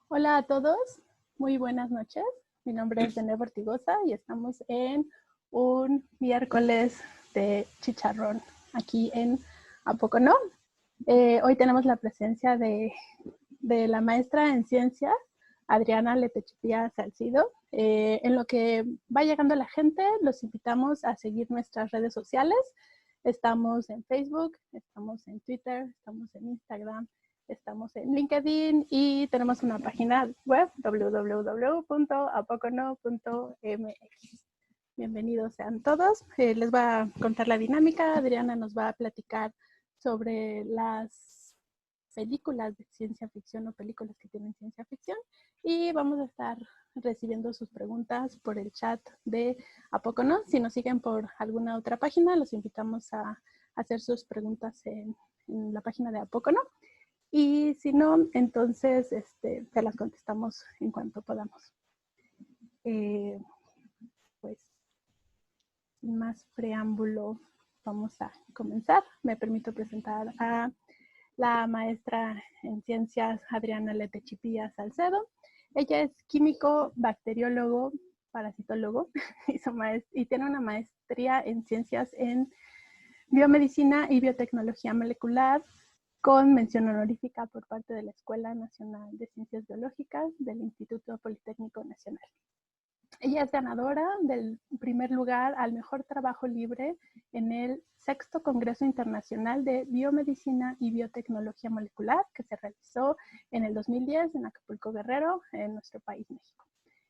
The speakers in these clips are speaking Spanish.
Hola a todos, muy buenas noches. Mi nombre es Dene Bortigosa y estamos en un miércoles de chicharrón aquí en ¿A poco no? Hoy tenemos la presencia de la maestra en ciencias, Adriana Letechipía Salcido. En lo que va llegando la gente, los invitamos a seguir nuestras redes sociales. Estamos en Facebook, estamos en Twitter, estamos en Instagram, estamos en LinkedIn y tenemos una página web www.apocono.mx. Bienvenidos sean todos. Les voy a contar la dinámica. Adriana nos va a platicar sobre las películas de ciencia ficción o películas que tienen ciencia ficción y vamos a estar recibiendo sus preguntas por el chat de ¿A poco no? Si nos siguen por alguna otra página, los invitamos a hacer sus preguntas en la página de ¿A poco no? Y si no, entonces se las contestamos en cuanto podamos. Pues sin más preámbulo, vamos a comenzar. Me permito presentar a la maestra en ciencias Adriana Letechipía Salcedo. Ella es químico, bacteriólogo, parasitólogo y tiene una maestría en ciencias en biomedicina y biotecnología molecular con mención honorífica por parte de la Escuela Nacional de Ciencias Biológicas del Instituto Politécnico Nacional. Ella es ganadora del primer lugar al mejor trabajo libre en el sexto Congreso Internacional de Biomedicina y Biotecnología Molecular que se realizó en el 2010 en Acapulco, Guerrero, en nuestro país, México.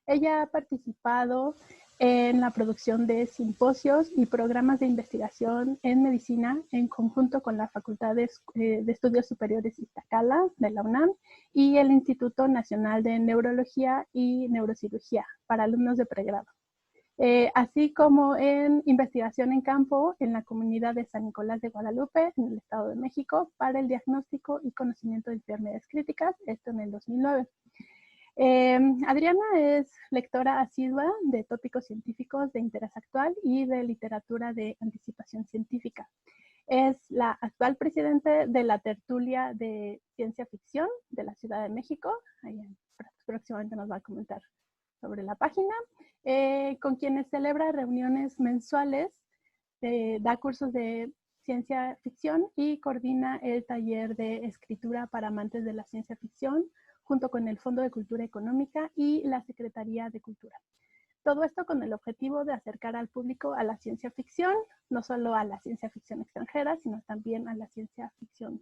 Ella ha participado en la producción de simposios y programas de investigación en medicina en conjunto con la Facultad de Estudios Superiores Iztacala de la UNAM y el Instituto Nacional de Neurología y Neurocirugía para alumnos de pregrado. Así como en investigación en campo en la comunidad de San Nicolás de Guadalupe, en el Estado de México, para el diagnóstico y conocimiento de enfermedades críticas, esto en el 2009. Adriana es lectora asidua de tópicos científicos de interés actual y de literatura de anticipación científica. Es la actual presidente de la tertulia de ciencia ficción de la Ciudad de México. Ahí próximamente nos va a comentar sobre la página, con quienes celebra reuniones mensuales, da cursos de ciencia ficción y coordina el taller de escritura para amantes de la ciencia ficción, junto con el Fondo de Cultura Económica y la Secretaría de Cultura. Todo esto con el objetivo de acercar al público a la ciencia ficción, no solo a la ciencia ficción extranjera, sino también a la ciencia ficción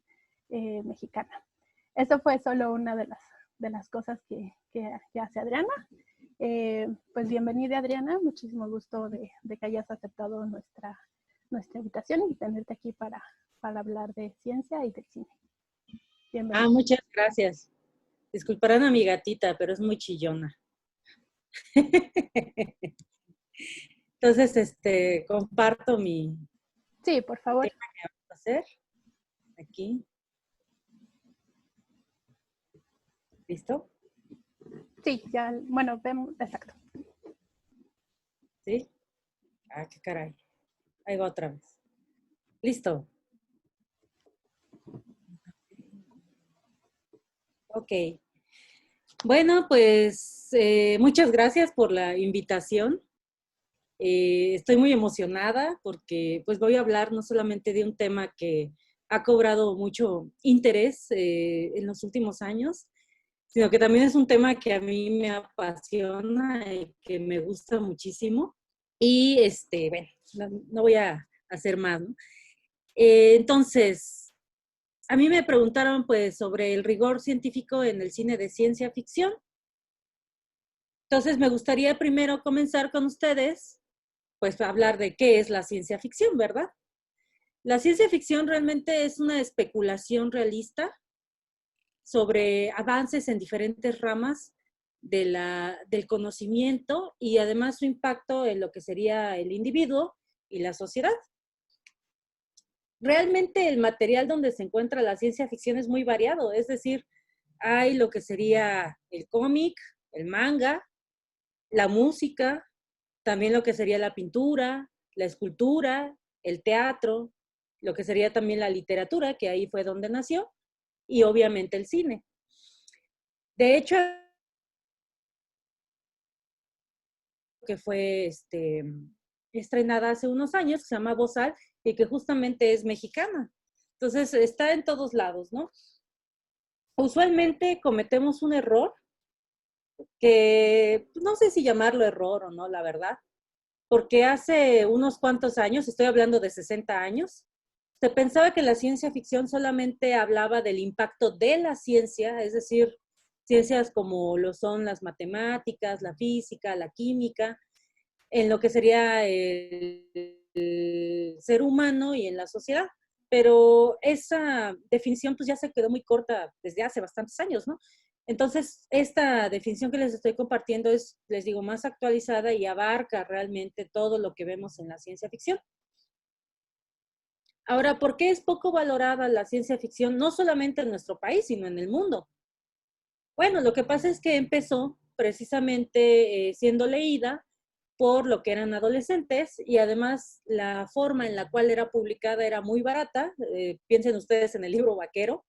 mexicana. Eso fue solo una de las cosas que hace Adriana. Pues bienvenida, Adriana. Muchísimo gusto de que hayas aceptado nuestra invitación y tenerte aquí para hablar de ciencia y del cine. Bienvenida. Muchas gracias. Disculparán a mi gatita, pero es muy chillona. Entonces, comparto mi... Sí, por favor. tema que vamos a hacer aquí. ¿Listo? Sí, ya, bueno, vemos, exacto. ¿Sí? Qué caray. Ahí va otra vez. ¿Listo? Ok. Bueno, pues muchas gracias por la invitación. Estoy muy emocionada porque pues voy a hablar no solamente de un tema que ha cobrado mucho interés en los últimos años, sino que también es un tema que a mí me apasiona y que me gusta muchísimo. Y bueno, no voy a hacer más, ¿no? Entonces, a mí me preguntaron pues sobre el rigor científico en el cine de ciencia ficción. Entonces, me gustaría primero comenzar con ustedes, pues a hablar de qué es la ciencia ficción, ¿verdad? La ciencia ficción realmente es una especulación realista sobre avances en diferentes ramas del conocimiento y además su impacto en lo que sería el individuo y la sociedad. Realmente el material donde se encuentra la ciencia ficción es muy variado, es decir, hay lo que sería el cómic, el manga, la música, también lo que sería la pintura, la escultura, el teatro, lo que sería también la literatura, que ahí fue donde nació, y obviamente el cine. De hecho, que fue estrenada hace unos años, que se llama Bozal, y que justamente es mexicana. Entonces, está en todos lados, ¿no? Usualmente cometemos un error que no sé si llamarlo error o no, la verdad, porque hace unos cuantos años, estoy hablando de 60 años, se pensaba que la ciencia ficción solamente hablaba del impacto de la ciencia, es decir, ciencias como lo son las matemáticas, la física, la química, en lo que sería el ser humano y en la sociedad. Pero esa definición pues ya se quedó muy corta desde hace bastantes años, ¿no? Entonces, esta definición que les estoy compartiendo es, les digo, más actualizada y abarca realmente todo lo que vemos en la ciencia ficción. Ahora, ¿por qué es poco valorada la ciencia ficción, no solamente en nuestro país, sino en el mundo? Bueno, lo que pasa es que empezó precisamente siendo leída por lo que eran adolescentes y además la forma en la cual era publicada era muy barata. Piensen ustedes en el libro vaquero,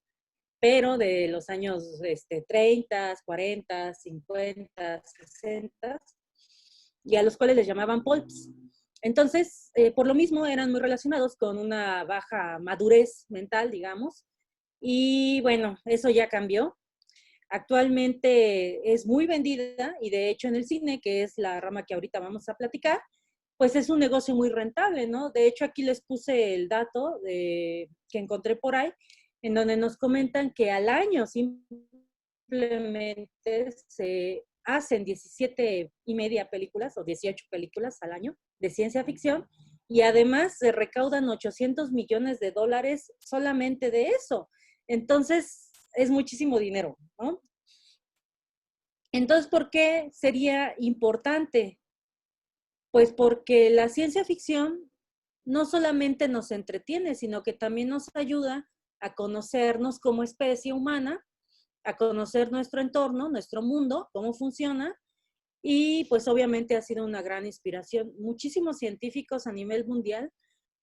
pero de los años 30, 40, 50, 60, y a los cuales les llamaban pulps. Entonces, por lo mismo, eran muy relacionados con una baja madurez mental, digamos, y bueno, eso ya cambió. Actualmente es muy vendida y de hecho en el cine, que es la rama que ahorita vamos a platicar, pues es un negocio muy rentable, ¿no? De hecho aquí les puse el dato que encontré por ahí, en donde nos comentan que al año simplemente se hacen 17 y media películas o 18 películas al año de ciencia ficción y además se recaudan 800 millones de dólares solamente de eso. Entonces, es muchísimo dinero, ¿no? Entonces, ¿por qué sería importante? Pues porque la ciencia ficción no solamente nos entretiene, sino que también nos ayuda a conocernos como especie humana, a conocer nuestro entorno, nuestro mundo, cómo funciona, y pues obviamente ha sido una gran inspiración. Muchísimos científicos a nivel mundial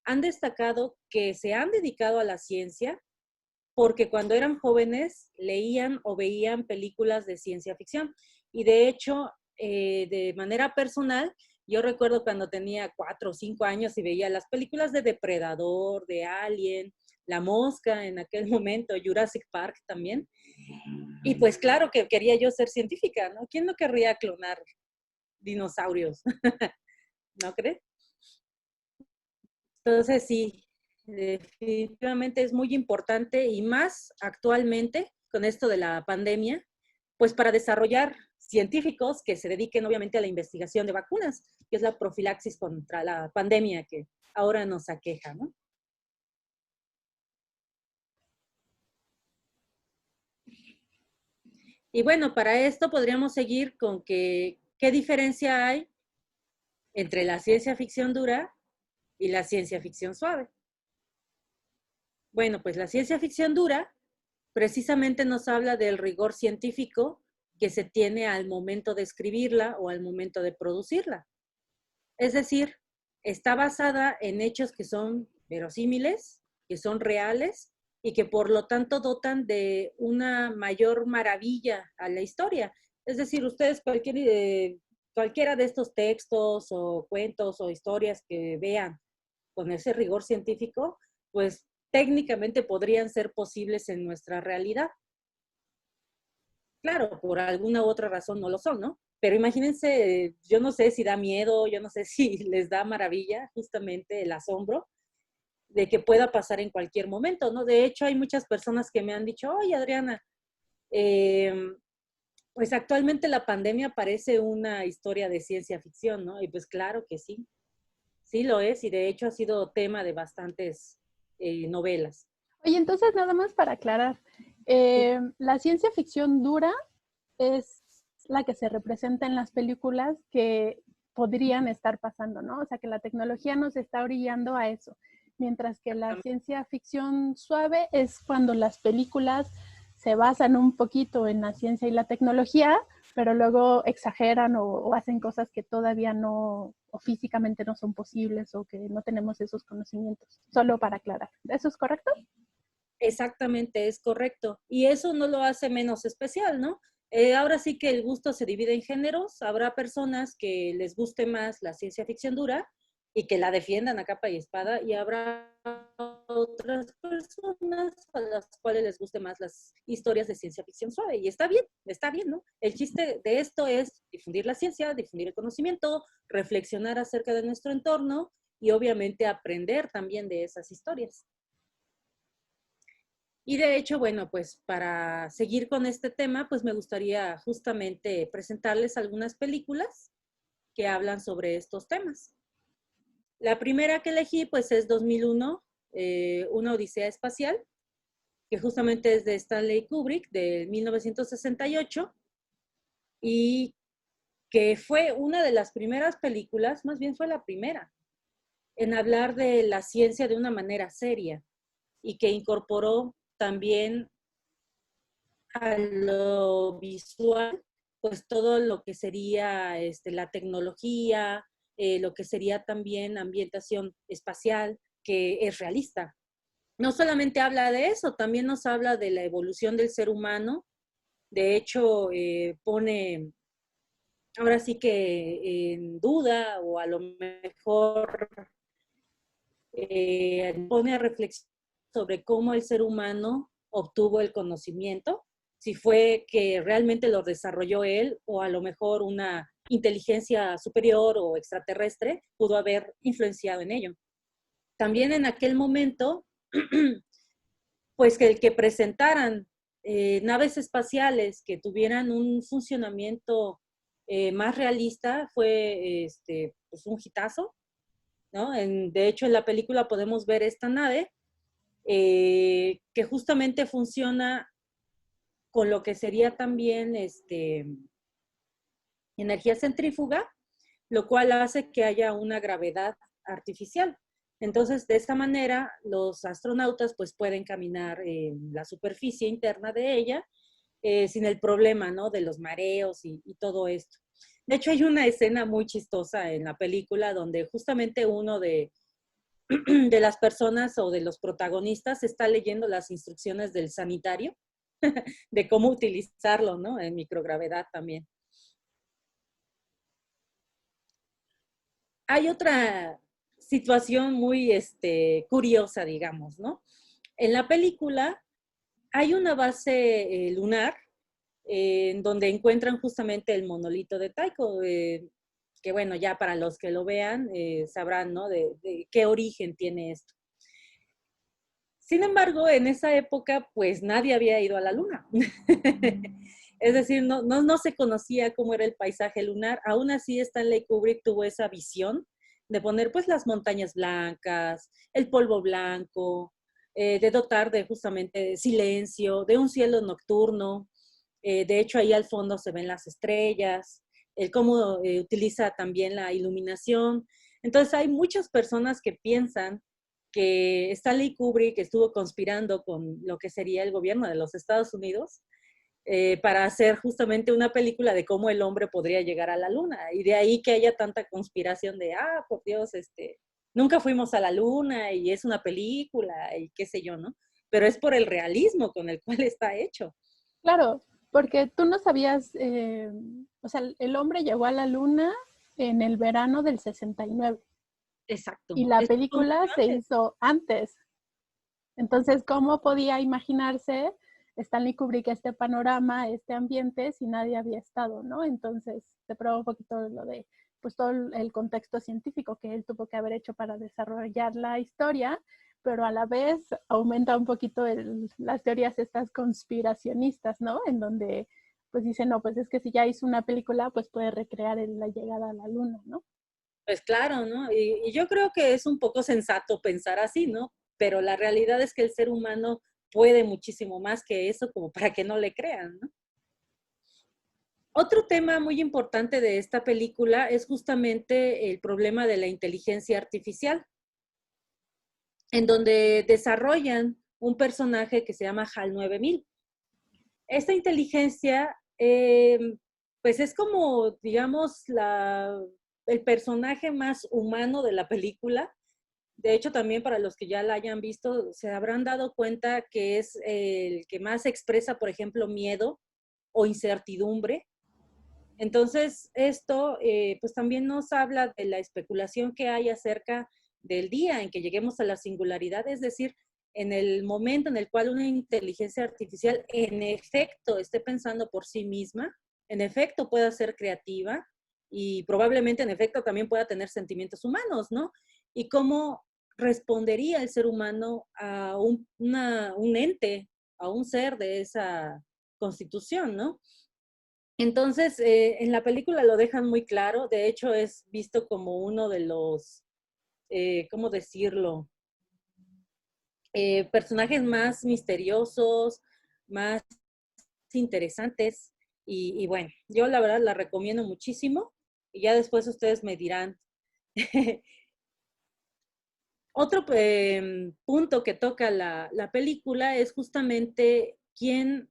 han destacado que se han dedicado a la ciencia porque cuando eran jóvenes leían o veían películas de ciencia ficción. Y de hecho, de manera personal, yo recuerdo cuando tenía 4 o 5 años y veía las películas de Depredador, de Alien, La Mosca en aquel momento, Jurassic Park también. Y pues claro que quería yo ser científica, ¿no? ¿Quién no querría clonar dinosaurios? ¿No crees? Entonces sí, definitivamente es muy importante y más actualmente con esto de la pandemia, pues para desarrollar científicos que se dediquen obviamente a la investigación de vacunas, que es la profilaxis contra la pandemia que ahora nos aqueja, ¿no? Y bueno, para esto podríamos seguir con que, ¿qué diferencia hay entre la ciencia ficción dura y la ciencia ficción suave? Bueno, pues la ciencia ficción dura precisamente nos habla del rigor científico que se tiene al momento de escribirla o al momento de producirla. Es decir, está basada en hechos que son verosímiles, que son reales y que por lo tanto dotan de una mayor maravilla a la historia. Es decir, ustedes cualquiera de estos textos o cuentos o historias que vean con ese rigor científico, pues técnicamente podrían ser posibles en nuestra realidad. Claro, por alguna u otra razón no lo son, ¿no? Pero imagínense, yo no sé si da miedo, yo no sé si les da maravilla, justamente el asombro de que pueda pasar en cualquier momento, ¿no? De hecho, hay muchas personas que me han dicho, oye, Adriana, eh, pues actualmente la pandemia parece una historia de ciencia ficción, ¿no? Y pues claro que sí, sí lo es, y de hecho ha sido tema de bastantes novelas. Oye, entonces nada más para aclarar, Sí, la ciencia ficción dura es la que se representa en las películas que podrían estar pasando, ¿no? O sea, que la tecnología nos está orillando a eso, mientras que la ciencia ficción suave es cuando las películas se basan un poquito en la ciencia y la tecnología, pero luego exageran o hacen cosas que todavía no, o físicamente no son posibles o que no tenemos esos conocimientos. Solo para aclarar. ¿Eso es correcto? exactamente, es correcto. Y eso no lo hace menos especial, ¿no? Ahora sí que el gusto se divide en géneros. Habrá personas que les guste más la ciencia ficción dura y que la defiendan a capa y espada, y habrá otras personas a las cuales les guste más las historias de ciencia ficción suave. Y está bien, ¿no? El chiste de esto es difundir la ciencia, difundir el conocimiento, reflexionar acerca de nuestro entorno y obviamente aprender también de esas historias. Y de hecho, bueno, pues para seguir con este tema, pues me gustaría justamente presentarles algunas películas que hablan sobre estos temas. La primera que elegí, pues es 2001, Una Odisea Espacial, que justamente es de Stanley Kubrick, de 1968, y que fue una de las primeras películas, más bien fue la primera, en hablar de la ciencia de una manera seria y que incorporó también a lo visual, pues todo lo que sería la tecnología, lo que sería también ambientación espacial, que es realista. No solamente habla de eso, también nos habla de la evolución del ser humano. De hecho, pone ahora sí que en duda o a lo mejor pone a reflexionar sobre cómo el ser humano obtuvo el conocimiento, si fue que realmente lo desarrolló él o a lo mejor una inteligencia superior o extraterrestre pudo haber influenciado en ello. También en aquel momento, pues que el que presentaran naves espaciales que tuvieran un funcionamiento más realista fue pues un hitazo, ¿no? De hecho, en la película podemos ver esta nave que justamente funciona con lo que sería también energía centrífuga, lo cual hace que haya una gravedad artificial. Entonces, de esta manera, los astronautas pues pueden caminar en la superficie interna de ella sin el problema, ¿no? De los mareos y todo esto. De hecho, hay una escena muy chistosa en la película donde justamente uno de las personas o de los protagonistas está leyendo las instrucciones del sanitario de cómo utilizarlo, ¿no? En microgravedad también. Hay otra situación muy curiosa, digamos, ¿no? En la película hay una base lunar en donde encuentran justamente el monolito de Tycho, que bueno, ya para los que lo vean sabrán, ¿no? De qué origen tiene esto. Sin embargo, en esa época, pues nadie había ido a la luna. Es decir, no se conocía cómo era el paisaje lunar. Aún así, Stanley Kubrick tuvo esa visión de poner pues las montañas blancas, el polvo blanco, de dotar de justamente silencio, de un cielo nocturno. De hecho, ahí al fondo se ven las estrellas, el cómo utiliza también la iluminación. Entonces, hay muchas personas que piensan que Stanley Kubrick estuvo conspirando con lo que sería el gobierno de los Estados Unidos para hacer justamente una película de cómo el hombre podría llegar a la luna. Y de ahí que haya tanta conspiración de, por Dios, nunca fuimos a la luna y es una película y qué sé yo, ¿no? Pero es por el realismo con el cual está hecho. Claro, porque tú no sabías, o sea, el hombre llegó a la luna en el verano del 69. Exacto. Y la película se hizo antes. Entonces, ¿cómo podía imaginarse Stanley Kubrick este panorama, este ambiente, si nadie había estado, ¿no? Entonces, te prueba un poquito lo de, pues, todo el contexto científico que él tuvo que haber hecho para desarrollar la historia, pero a la vez aumenta un poquito las teorías estas conspiracionistas, ¿no? En donde, pues, dicen, no, pues es que si ya hizo una película, pues puede recrear la llegada a la luna, ¿no? Pues claro, ¿no? Y yo creo que es un poco sensato pensar así, ¿no? Pero la realidad es que el ser humano puede muchísimo más que eso como para que no le crean, ¿no? Otro tema muy importante de esta película es justamente el problema de la inteligencia artificial, en donde desarrollan un personaje que se llama HAL 9000. Esta inteligencia, pues es como, digamos, el personaje más humano de la película. De hecho, también para los que ya la hayan visto, se habrán dado cuenta que es el que más expresa, por ejemplo, miedo o incertidumbre. Entonces, esto pues también nos habla de la especulación que hay acerca del día en que lleguemos a la singularidad, es decir, en el momento en el cual una inteligencia artificial en efecto esté pensando por sí misma, en efecto pueda ser creativa y probablemente en efecto también pueda tener sentimientos humanos, ¿no? Y cómo respondería el ser humano a un ente, a un ser de esa constitución, ¿no? Entonces, en la película lo dejan muy claro, de hecho es visto como uno de los, ¿cómo decirlo? Personajes más misteriosos, más interesantes, y bueno, yo la verdad la recomiendo muchísimo, y ya después ustedes me dirán. Otro punto que toca la película es justamente quién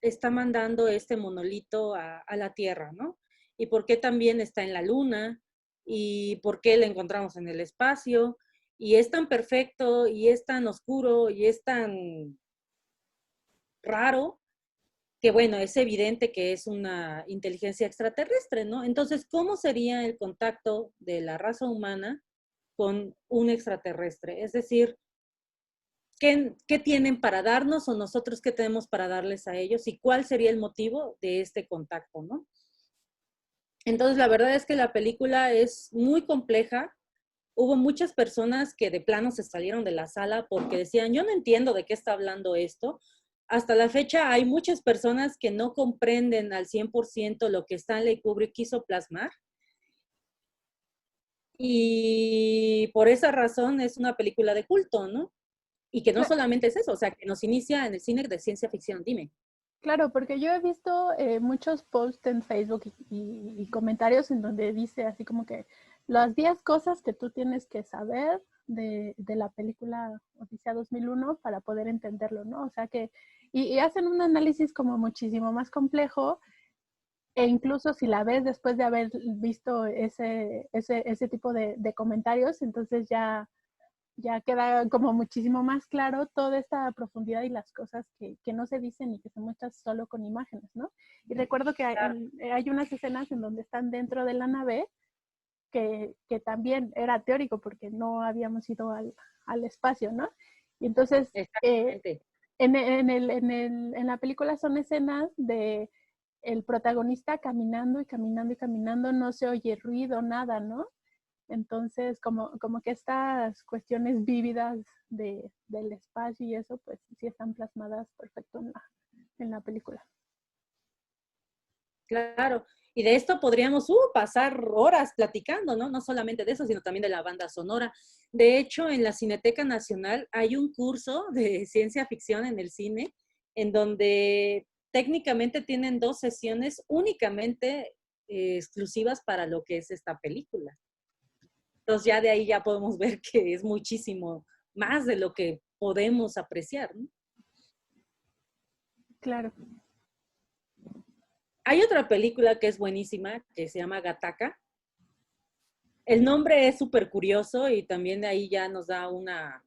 está mandando este monolito a la Tierra, ¿no? Y por qué también está en la Luna, y por qué lo encontramos en el espacio, y es tan perfecto, y es tan oscuro, y es tan raro, que bueno, es evidente que es una inteligencia extraterrestre, ¿no? Entonces, ¿cómo sería el contacto de la raza humana con un extraterrestre? Es decir, ¿qué tienen para darnos o nosotros qué tenemos para darles a ellos y cuál sería el motivo de este contacto, ¿no? Entonces, la verdad es que la película es muy compleja. Hubo muchas personas que de plano se salieron de la sala porque decían, yo no entiendo de qué está hablando esto. Hasta la fecha hay muchas personas que no comprenden al 100% lo que Stanley Kubrick quiso plasmar. Y por esa razón es una película de culto, ¿no? Y que no solamente es eso, o sea, que nos inicia en el cine de ciencia ficción. Dime. Claro, porque yo he visto muchos posts en Facebook y comentarios en donde dice así como que las 10 cosas que tú tienes que saber de la película Odisea 2001 para poder entenderlo, ¿no? O sea que, y hacen un análisis como muchísimo más complejo e incluso si la ves después de haber visto ese tipo de comentarios, entonces ya queda como muchísimo más claro toda esta profundidad y las cosas que no se dicen y que se muestran solo con imágenes, ¿no? Y recuerdo que hay unas escenas en donde están dentro de la nave que también era teórico porque no habíamos ido al espacio, ¿no? Y entonces, Exactamente. en la película son escenas de el protagonista caminando y caminando y caminando, no se oye ruido, nada, ¿no? Entonces, como que estas cuestiones vívidas del espacio y eso, pues sí están plasmadas perfecto en la película. Claro. Y de esto podríamos pasar horas platicando, ¿no? No solamente de eso, sino también de la banda sonora. De hecho, en la Cineteca Nacional hay un curso de ciencia ficción en el cine, en donde técnicamente tienen 2 sesiones únicamente exclusivas para lo que es esta película. Entonces ya de ahí ya podemos ver que es muchísimo más de lo que podemos apreciar, ¿no? Claro. Hay otra película que es buenísima, que se llama Gattaca. El nombre es súper curioso y también de ahí ya nos da una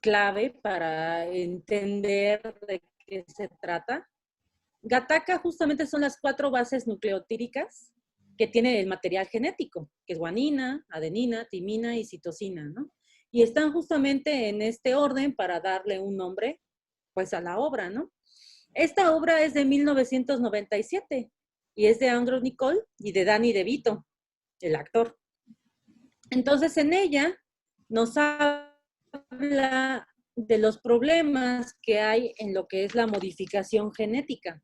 clave para entender de qué se trata. Gattaca justamente son las 4 bases nucleotíricas que tiene el material genético, que es guanina, adenina, timina y citosina, ¿no? Y están justamente en este orden para darle un nombre, pues, a la obra, ¿no? Esta obra es de 1997 y es de Andrew Nicole y de Danny DeVito, el actor. Entonces, en ella nos habla de los problemas que hay en lo que es la modificación genética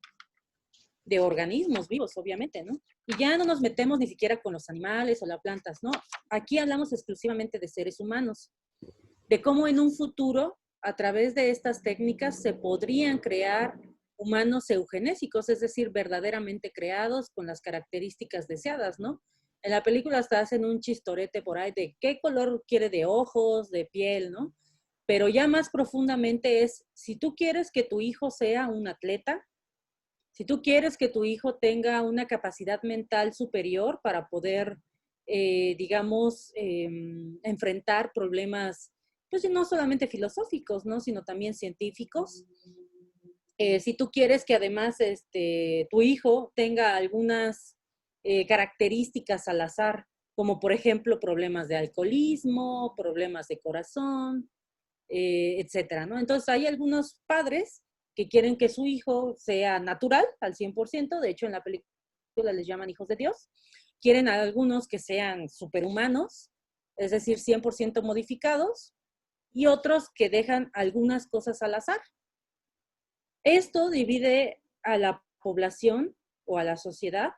de organismos vivos, obviamente, ¿no? Y ya no nos metemos ni siquiera con los animales o las plantas, ¿no? Aquí hablamos exclusivamente de seres humanos, de cómo en un futuro, a través de estas técnicas, se podrían crear humanos eugenésicos, es decir, verdaderamente creados con las características deseadas, ¿no? En la película hasta hacen un chistorete por ahí de qué color quiere de ojos, de piel, ¿no? Pero ya más profundamente es, si tú quieres que tu hijo sea un atleta, si tú quieres que tu hijo tenga una capacidad mental superior para poder, digamos, enfrentar problemas, pues no solamente filosóficos, ¿no? Sino también científicos, Si tú quieres que además tu hijo tenga algunas características al azar, como por ejemplo problemas de alcoholismo, problemas de corazón, etcétera, ¿no? Entonces hay algunos padres que quieren que su hijo sea natural al 100%, de hecho en la película les llaman hijos de Dios, quieren a algunos que sean superhumanos, es decir, 100% modificados, y otros que dejan algunas cosas al azar. Esto divide a la población o a la sociedad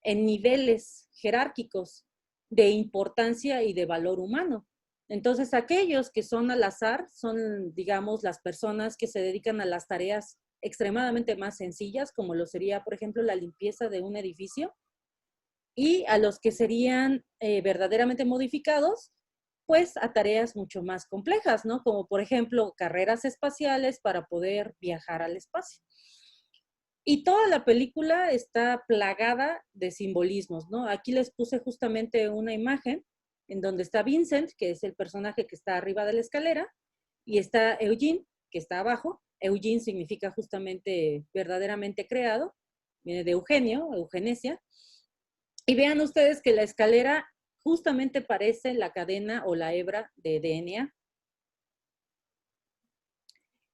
en niveles jerárquicos de importancia y de valor humano. Entonces, aquellos que son al azar son, digamos, las personas que se dedican a las tareas extremadamente más sencillas, como lo sería, por ejemplo, la limpieza de un edificio, y a los que serían verdaderamente modificados, pues a tareas mucho más complejas, ¿no? Como, por ejemplo, carreras espaciales para poder viajar al espacio. Y toda la película está plagada de simbolismos, ¿no? Aquí les puse justamente una imagen en donde está Vincent, que es el personaje que está arriba de la escalera, y está Eugene, que está abajo. Eugene significa justamente verdaderamente creado, viene de Eugenio, eugenesia. Y vean ustedes que la escalera justamente parece la cadena o la hebra de DNA.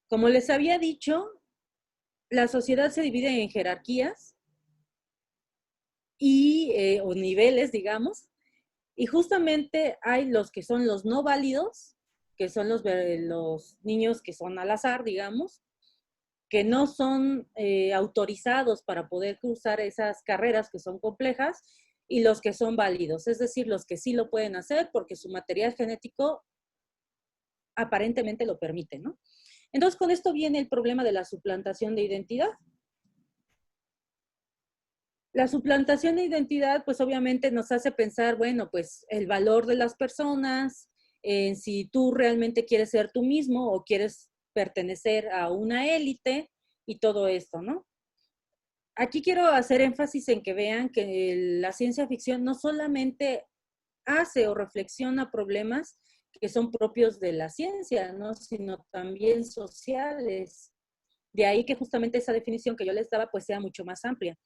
Como les había dicho, la sociedad se divide en jerarquías o niveles, digamos, y justamente hay los que son los no válidos, que son los niños que son al azar, digamos, que no son autorizados para poder cursar esas carreras que son complejas, y los que son válidos, es decir, los que sí lo pueden hacer porque su material genético aparentemente lo permite, ¿no? Entonces, con esto viene el problema de la suplantación de identidad. La suplantación de identidad, pues obviamente nos hace pensar, bueno, pues el valor de las personas, en si tú realmente quieres ser tú mismo o quieres pertenecer a una élite y todo esto, ¿no? Aquí quiero hacer énfasis en que vean que la ciencia ficción no solamente hace o reflexiona problemas que son propios de la ciencia, ¿no? Sino también sociales. De ahí que justamente esa definición que yo les daba pues sea mucho más amplia.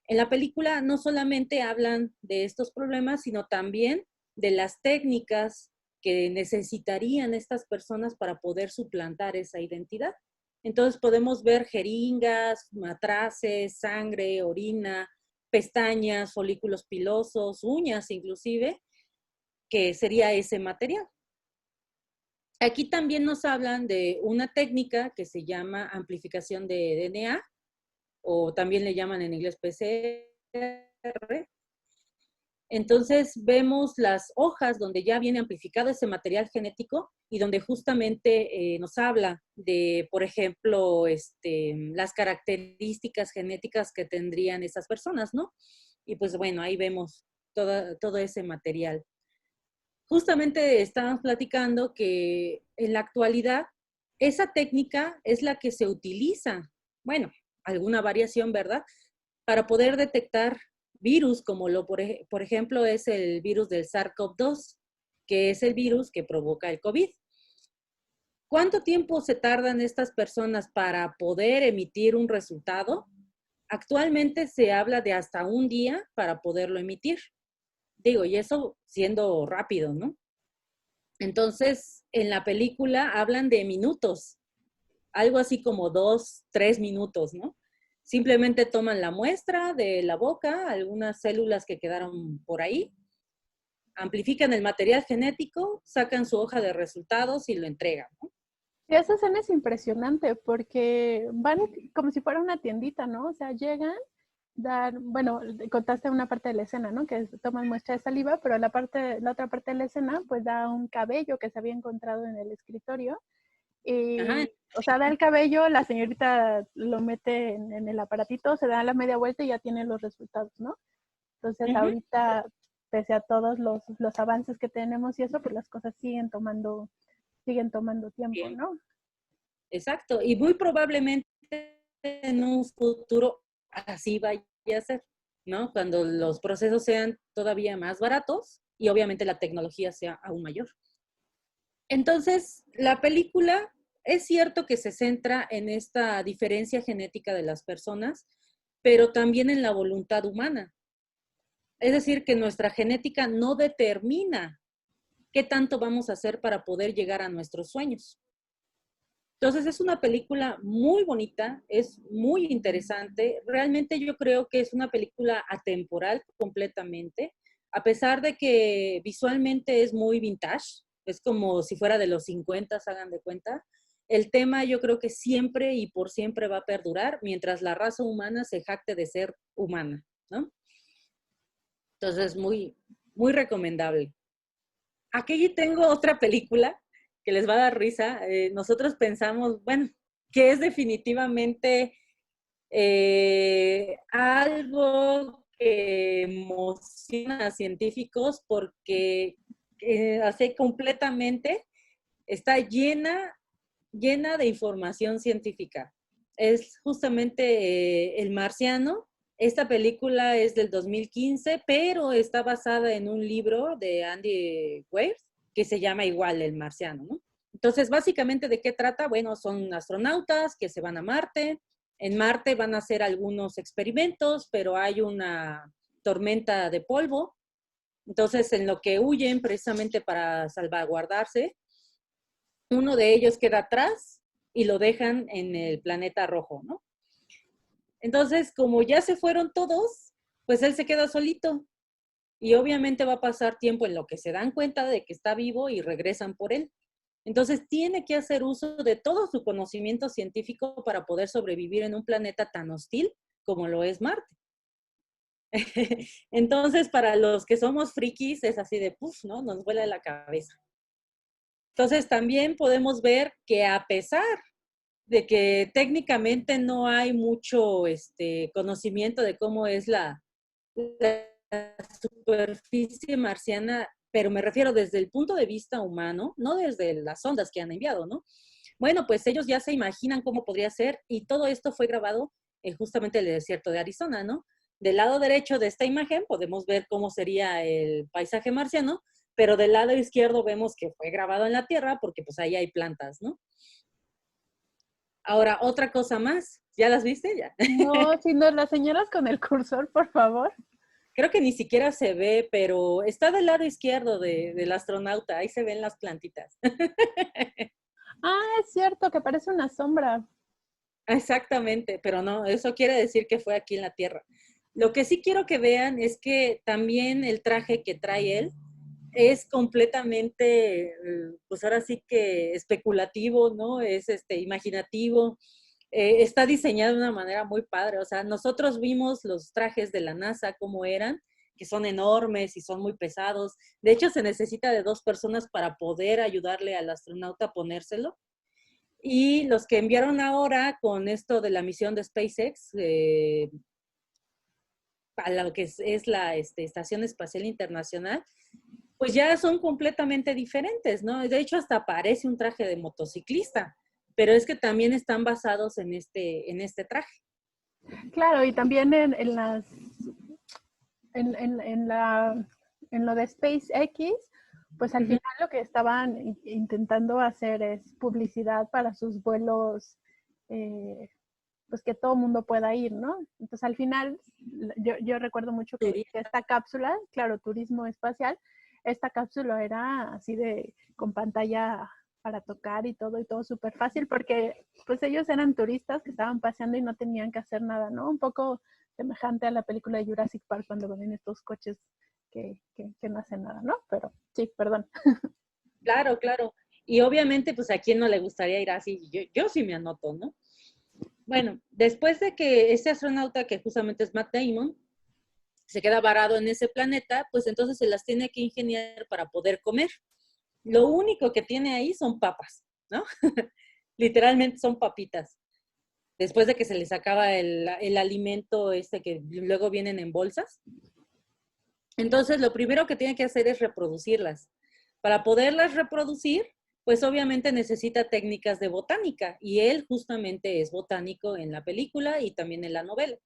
En la película no solamente hablan de estos problemas, sino también de las técnicas que necesitarían estas personas para poder suplantar esa identidad. Entonces podemos ver jeringas, matraces, sangre, orina, pestañas, folículos pilosos, uñas inclusive, que sería ese material. Aquí también nos hablan de una técnica que se llama amplificación de DNA, o también le llaman en inglés PCR. Entonces vemos las hojas donde ya viene amplificado ese material genético y donde justamente nos habla de, por ejemplo, las características genéticas que tendrían esas personas, ¿no? Y pues bueno, ahí vemos todo ese material. Justamente estábamos platicando que en la actualidad esa técnica es la que se utiliza, bueno, alguna variación, ¿verdad? Para poder detectar virus como por ejemplo, es el virus del SARS-CoV-2, que es el virus que provoca el COVID. ¿Cuánto tiempo se tardan estas personas para poder emitir un resultado? Actualmente se habla de hasta un día para poderlo emitir. Digo, y eso siendo rápido, ¿no? Entonces, en la película hablan de minutos, algo así como 2, 3 minutos, ¿no? Simplemente toman la muestra de la boca, algunas células que quedaron por ahí, amplifican el material genético, sacan su hoja de resultados y lo entregan, ¿no? Y esa escena es impresionante porque van como si fuera una tiendita, ¿no? O sea, llegan, bueno, contaste una parte de la escena, ¿no? Que toman muestra de saliva, pero la otra parte de la escena, pues da un cabello que se había encontrado en el escritorio. Ajá. Y, o sea, da el cabello, la señorita lo mete en el aparatito, se da la media vuelta y ya tiene los resultados, ¿no? Entonces, ahorita, pese a todos los avances que tenemos y eso, pues las cosas siguen tomando tiempo, Bien. ¿no? Exacto, y muy probablemente en un futuro así vaya a ser, ¿no? Cuando los procesos sean todavía más baratos y obviamente la tecnología sea aún mayor. Entonces, la película es cierto que se centra en esta diferencia genética de las personas, pero también en la voluntad humana. Es decir, que nuestra genética no determina qué tanto vamos a hacer para poder llegar a nuestros sueños. Entonces es una película muy bonita, es muy interesante. Realmente yo creo que es una película atemporal completamente, a pesar de que visualmente es muy vintage, es como si fuera de los 50, hagan de cuenta. El tema yo creo que siempre y por siempre va a perdurar mientras la raza humana se jacte de ser humana, ¿no? Entonces muy, muy recomendable. Aquí tengo otra película que les va a dar risa. Nosotros pensamos, bueno, que es definitivamente algo que emociona a científicos porque hace completamente, está llena de información científica. Es justamente El Marciano. Esta película es del 2015, pero está basada en un libro de Andy Weir que se llama igual El Marciano, ¿no? Entonces, básicamente, ¿de qué trata? Bueno, son astronautas que se van a Marte. En Marte van a hacer algunos experimentos, pero hay una tormenta de polvo. Entonces, en lo que huyen precisamente para salvaguardarse, uno de ellos queda atrás y lo dejan en el planeta rojo, ¿no? Entonces, como ya se fueron todos, pues él se queda solito y obviamente va a pasar tiempo en lo que se dan cuenta de que está vivo y regresan por él. Entonces, tiene que hacer uso de todo su conocimiento científico para poder sobrevivir en un planeta tan hostil como lo es Marte. Entonces, para los que somos frikis, es así de, puf, ¿no? Nos vuela la cabeza. Entonces, también podemos ver que a pesar de que técnicamente no hay mucho conocimiento de cómo es la superficie marciana, pero me refiero desde el punto de vista humano, no desde las ondas que han enviado, ¿no? Bueno, pues ellos ya se imaginan cómo podría ser y todo esto fue grabado justamente en el desierto de Arizona, ¿no? Del lado derecho de esta imagen podemos ver cómo sería el paisaje marciano, pero del lado izquierdo vemos que fue grabado en la Tierra porque pues ahí hay plantas, ¿no? Ahora, otra cosa más. ¿Ya las viste? Ya. No, si no, las señoras con el cursor, por favor. Creo que ni siquiera se ve, pero está del lado izquierdo del astronauta. Ahí se ven las plantitas. Ah, es cierto, que parece una sombra. Exactamente, pero no, eso quiere decir que fue aquí en la Tierra. Lo que sí quiero que vean es que también el traje que trae él es completamente, pues ahora sí que especulativo, ¿no? Es imaginativo. Está diseñado de una manera muy padre. O sea, nosotros vimos los trajes de la NASA como eran, que son enormes y son muy pesados. De hecho, se necesita de 2 personas para poder ayudarle al astronauta a ponérselo. Y los que enviaron ahora con esto de la misión de SpaceX, a lo que es la Estación Espacial Internacional, pues ya son completamente diferentes, ¿no? De hecho, hasta parece un traje de motociclista, pero es que también están basados en este traje. Claro, y también en las en la en lo de SpaceX, pues al final lo que estaban intentando hacer es publicidad para sus vuelos, pues que todo el mundo pueda ir, ¿no? Entonces al final yo recuerdo mucho que esta cápsula, claro, turismo espacial, esta cápsula era así de con pantalla para tocar y todo súper fácil porque pues ellos eran turistas que estaban paseando y no tenían que hacer nada, ¿no? Un poco semejante a la película de Jurassic Park cuando ven estos coches que no hacen nada, ¿no? Pero sí, perdón. Claro, claro. Y obviamente, pues a quién no le gustaría ir así. Yo sí me anoto, ¿no? Bueno, después de que este astronauta, que justamente es Matt Damon, se queda varado en ese planeta, pues entonces se las tiene que ingeniar para poder comer. Lo único que tiene ahí son papas, ¿no? Literalmente son papitas. Después de que se les acaba el alimento que luego vienen en bolsas. Entonces, lo primero que tiene que hacer es reproducirlas. Para poderlas reproducir, pues obviamente necesita técnicas de botánica y él justamente es botánico en la película y también en la novela.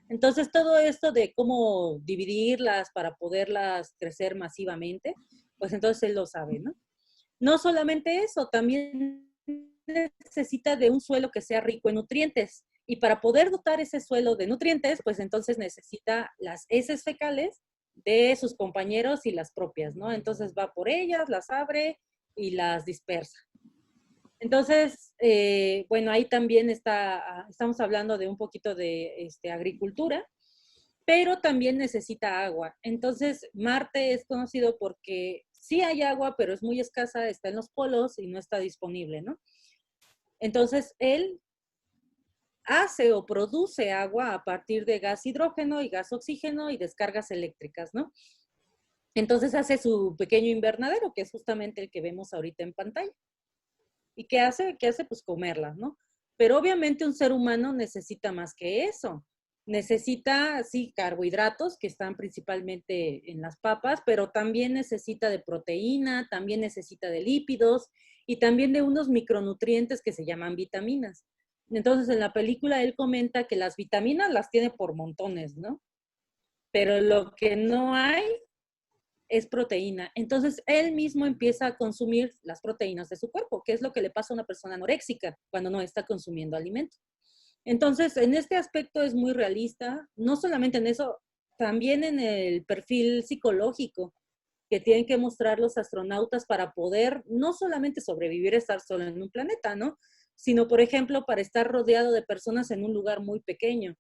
Entonces, todo esto de cómo dividirlas para poderlas crecer masivamente, pues entonces él lo sabe, ¿no? No solamente eso, también necesita de un suelo que sea rico en nutrientes. Y para poder dotar ese suelo de nutrientes, pues entonces necesita las heces fecales de sus compañeros y las propias, ¿no? Entonces va por ellas, las abre y las dispersa. Entonces, bueno, ahí también estamos hablando de un poquito de agricultura, pero también necesita agua. Entonces, Marte es conocido porque sí hay agua, pero es muy escasa, está en los polos y no está disponible, ¿no? Entonces, él hace o produce agua a partir de gas hidrógeno y gas oxígeno y descargas eléctricas, ¿no? Entonces hace su pequeño invernadero, que es justamente el que vemos ahorita en pantalla. ¿Y qué hace? ¿Qué hace? Pues comerlas, ¿no? Pero obviamente un ser humano necesita más que eso. Necesita, sí, carbohidratos, que están principalmente en las papas, pero también necesita de proteína, también necesita de lípidos y también de unos micronutrientes que se llaman vitaminas. Entonces, en la película él comenta que las vitaminas las tiene por montones, ¿no? Pero lo que no hay es proteína. Entonces, él mismo empieza a consumir las proteínas de su cuerpo, que es lo que le pasa a una persona anoréxica cuando no está consumiendo alimento. Entonces, en este aspecto es muy realista, no solamente en eso, también en el perfil psicológico que tienen que mostrar los astronautas para poder no solamente sobrevivir, estar solo en un planeta, ¿no? Sino, por ejemplo, para estar rodeado de personas en un lugar muy pequeño.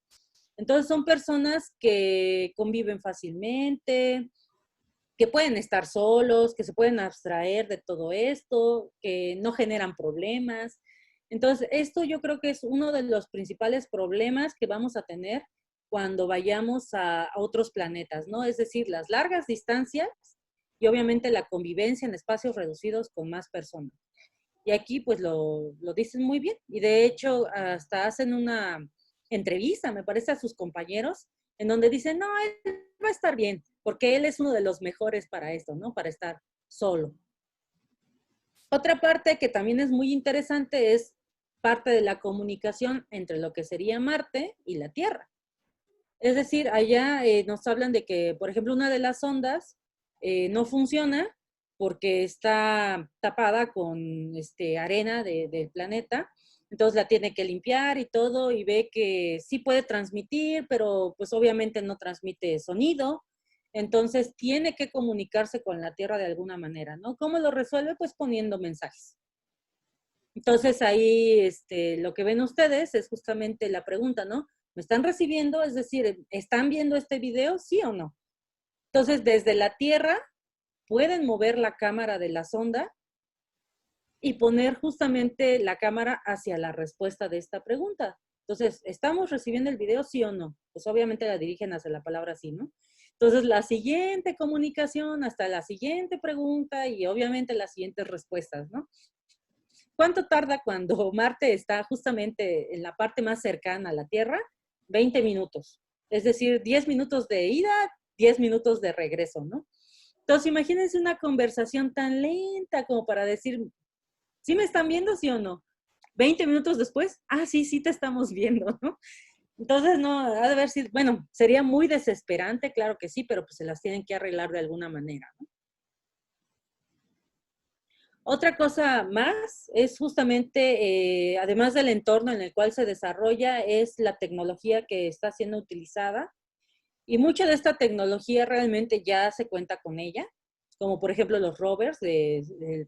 Entonces, son personas que conviven fácilmente, que pueden estar solos, que se pueden abstraer de todo esto, que no generan problemas. Entonces, esto yo creo que es uno de los principales problemas que vamos a tener cuando vayamos a otros planetas, ¿no? Es decir, las largas distancias y obviamente la convivencia en espacios reducidos con más personas. Y aquí pues lo dicen muy bien. Y de hecho hasta hacen una entrevista, me parece, a sus compañeros, en donde dicen, no, él va a estar bien, porque él es uno de los mejores para esto, ¿no? Para estar solo. Otra parte que también es muy interesante es parte de la comunicación entre lo que sería Marte y la Tierra. Es decir, allá nos hablan de que, por ejemplo, una de las sondas no funciona porque está tapada con arena del planeta. Entonces la tiene que limpiar y todo y ve que sí puede transmitir, pero pues obviamente no transmite sonido. Entonces tiene que comunicarse con la Tierra de alguna manera, ¿no? ¿Cómo lo resuelve? Pues poniendo mensajes. Entonces ahí lo que ven ustedes es justamente la pregunta, ¿no? ¿Me están recibiendo? Es decir, ¿están viendo este video? ¿Sí o no? Entonces, desde la Tierra pueden mover la cámara de la sonda y poner justamente la cámara hacia la respuesta de esta pregunta. Entonces, ¿estamos recibiendo el video? ¿Sí o no? Pues obviamente la dirigen hacia la palabra sí, ¿no? Entonces, la siguiente comunicación hasta la siguiente pregunta y obviamente las siguientes respuestas, ¿no? ¿Cuánto tarda cuando Marte está justamente en la parte más cercana a la Tierra? 20 minutos. Es decir, 10 minutos de ida, 10 minutos de regreso, ¿no? Entonces, imagínense una conversación tan lenta como para decir, ¿sí me están viendo, sí o no? 20 minutos después, sí, sí te estamos viendo, ¿no? Entonces, no, ha de haber sido, bueno, sería muy desesperante, claro que sí, pero pues se las tienen que arreglar de alguna manera, ¿no? Otra cosa más es justamente, además del entorno en el cual se desarrolla, es la tecnología que está siendo utilizada. Y mucha de esta tecnología realmente ya se cuenta con ella, como por ejemplo los rovers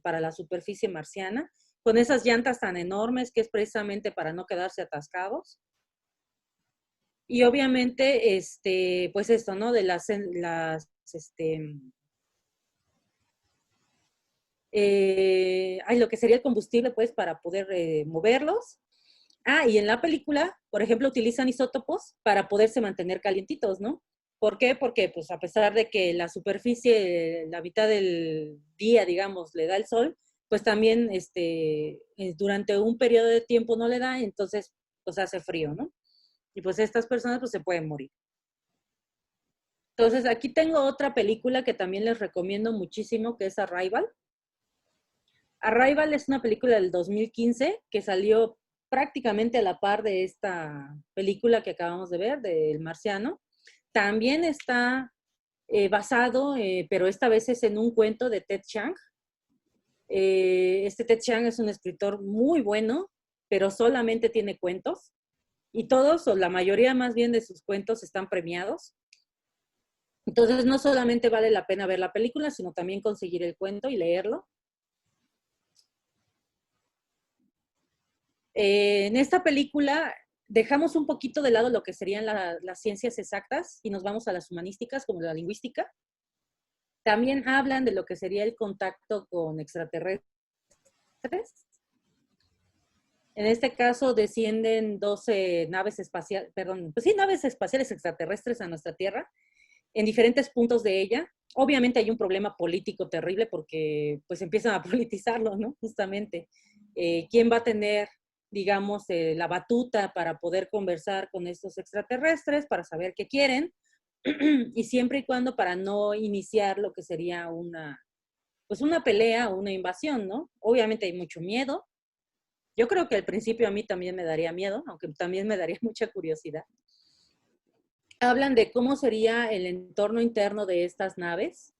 para la superficie marciana, con esas llantas tan enormes que es precisamente para no quedarse atascados. Y obviamente, pues esto, ¿no? De lo que sería el combustible, pues, para poder moverlos. Y en la película, por ejemplo, utilizan isótopos para poderse mantener calientitos, ¿no? ¿Por qué? Porque, pues, a pesar de que la superficie, la mitad del día, digamos, le da el sol, pues también durante un periodo de tiempo no le da, entonces, pues hace frío, ¿no? Y pues estas personas, pues, se pueden morir. Entonces, aquí tengo otra película que también les recomiendo muchísimo, que es Arrival. Arrival es una película del 2015 que salió prácticamente a la par de esta película que acabamos de ver, de El Marciano. También está basado, pero esta vez es en un cuento de Ted Chiang. Este Ted Chiang es un escritor muy bueno, pero solamente tiene cuentos. Y todos, o la mayoría más bien de sus cuentos, están premiados. Entonces, no solamente vale la pena ver la película, sino también conseguir el cuento y leerlo. En esta película dejamos un poquito de lado lo que serían las ciencias exactas y nos vamos a las humanísticas, como la lingüística. También hablan de lo que sería el contacto con extraterrestres. En este caso descienden 12 naves espaciales, perdón, pues sí, naves espaciales extraterrestres a nuestra Tierra, en diferentes puntos de ella. Obviamente hay un problema político terrible porque pues empiezan a politizarlo, ¿no? Justamente. ¿Quién va a tener, digamos, la batuta para poder conversar con estos extraterrestres, para saber qué quieren? Y siempre y cuando para no iniciar lo que sería pues una pelea o una invasión, ¿no? Obviamente hay mucho miedo. Yo creo que al principio a mí también me daría miedo, aunque también me daría mucha curiosidad. Hablan de cómo sería el entorno interno de estas naves.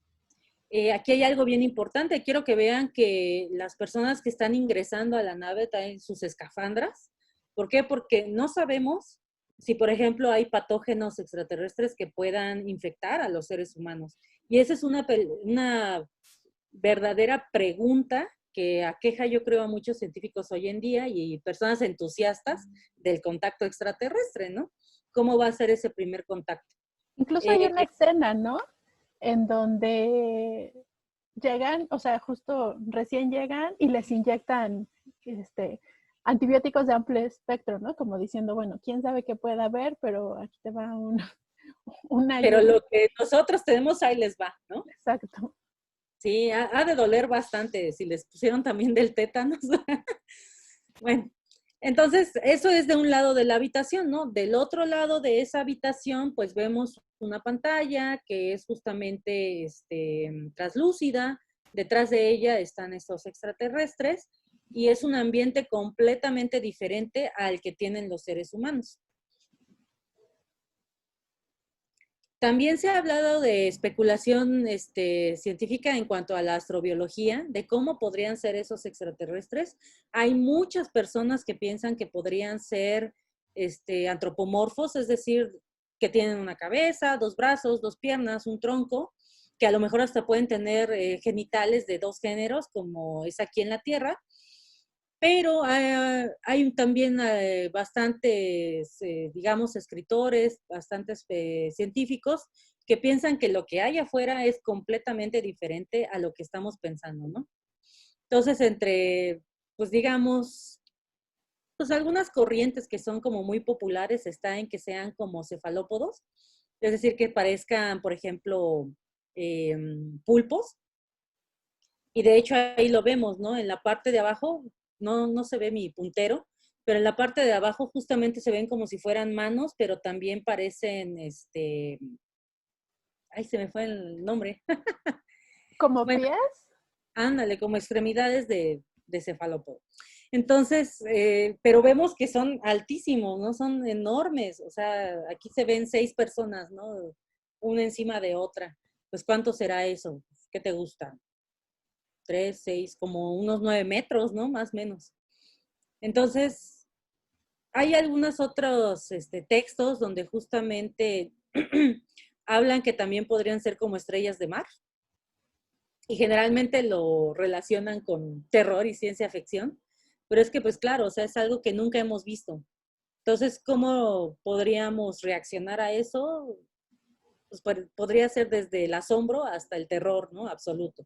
Aquí hay algo bien importante. Quiero que vean que las personas que están ingresando a la nave traen sus escafandras. ¿Por qué? Porque no sabemos si, por ejemplo, hay patógenos extraterrestres que puedan infectar a los seres humanos. Y esa es una verdadera pregunta que aqueja, yo creo, a muchos científicos hoy en día y personas entusiastas del contacto extraterrestre, ¿no? ¿Cómo va a ser ese primer contacto? Incluso hay una escena, ¿no? En donde llegan, o sea, justo recién llegan y les inyectan antibióticos de amplio espectro, ¿no? Como diciendo, bueno, quién sabe qué puede haber, pero aquí te va una Pero ayuda. lo que nosotros tenemos ahí les va, ¿no? Exacto. Sí, ha de doler bastante si les pusieron también del tétanos. Bueno, entonces eso es de un lado de la habitación, ¿no? Del otro lado de esa habitación, pues vemos una pantalla que es justamente translúcida. Detrás de ella están estos extraterrestres y es un ambiente completamente diferente al que tienen los seres humanos. También se ha hablado de especulación científica en cuanto a la astrobiología, de cómo podrían ser esos extraterrestres. Hay muchas personas que piensan que podrían ser antropomorfos, es decir, que tienen una cabeza, dos brazos, dos piernas, un tronco, que a lo mejor hasta pueden tener genitales de dos géneros, como es aquí en la Tierra. Pero hay también bastantes, digamos, escritores, bastantes científicos que piensan que lo que hay afuera es completamente diferente a lo que estamos pensando, ¿no? Entonces, pues digamos, pues algunas corrientes que son como muy populares está en que sean como cefalópodos, es decir, que parezcan, por ejemplo, pulpos. Y de hecho ahí lo vemos, ¿no? En la parte de abajo, no se ve mi puntero, pero en la parte de abajo justamente se ven como si fueran manos, pero también parecen, ay, se me fue el nombre. ¿Como Bueno, pies? ándale, como extremidades de cefalópodo. Entonces, pero vemos que son altísimos, ¿no? Son enormes, o sea, aquí se ven 6 personas, ¿no? Una encima de otra. Pues, ¿cuánto será eso? ¿Qué te gusta? 3, 6, como unos 9 metros, ¿no? Más o menos. Entonces, hay algunos otros textos donde justamente hablan que también podrían ser como estrellas de mar y generalmente lo relacionan con terror y ciencia ficción, pero es que pues claro, o sea, es algo que nunca hemos visto. Entonces, ¿cómo podríamos reaccionar a eso? Pues podría ser desde el asombro hasta el terror, ¿no? Absoluto.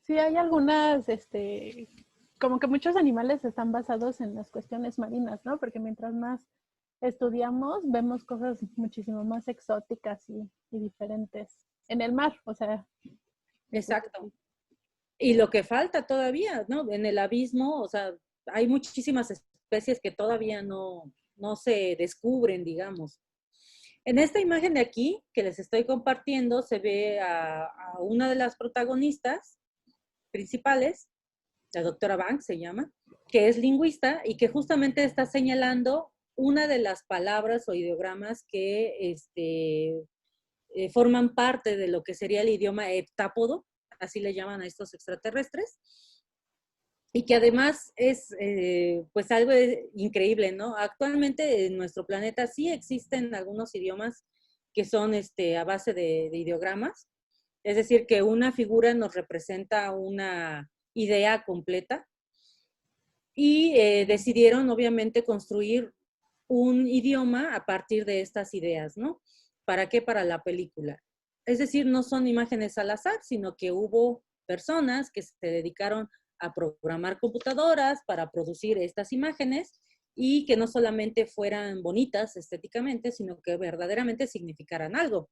Sí, hay algunas, como que muchos animales están basados en las cuestiones marinas, ¿no? Porque mientras más estudiamos, vemos cosas muchísimo más exóticas y diferentes en el mar, o sea. Exacto. Y lo que falta todavía, ¿no? En el abismo, o sea, hay muchísimas especies que todavía no se descubren, digamos. En esta imagen de aquí que les estoy compartiendo se ve a una de las protagonistas principales, la doctora Banks se llama, que es lingüista y que justamente está señalando una de las palabras o ideogramas que forman parte de lo que sería el idioma heptápodo, así le llaman a estos extraterrestres, y que además es pues algo increíble, ¿no? Actualmente en nuestro planeta sí existen algunos idiomas que son a base de ideogramas, es decir, que una figura nos representa una idea completa, y decidieron obviamente construir un idioma a partir de estas ideas, ¿no? ¿Para qué? Para la película. Es decir, no son imágenes al azar, sino que hubo personas que se dedicaron a programar computadoras para producir estas imágenes y que no solamente fueran bonitas estéticamente, sino que verdaderamente significaran algo.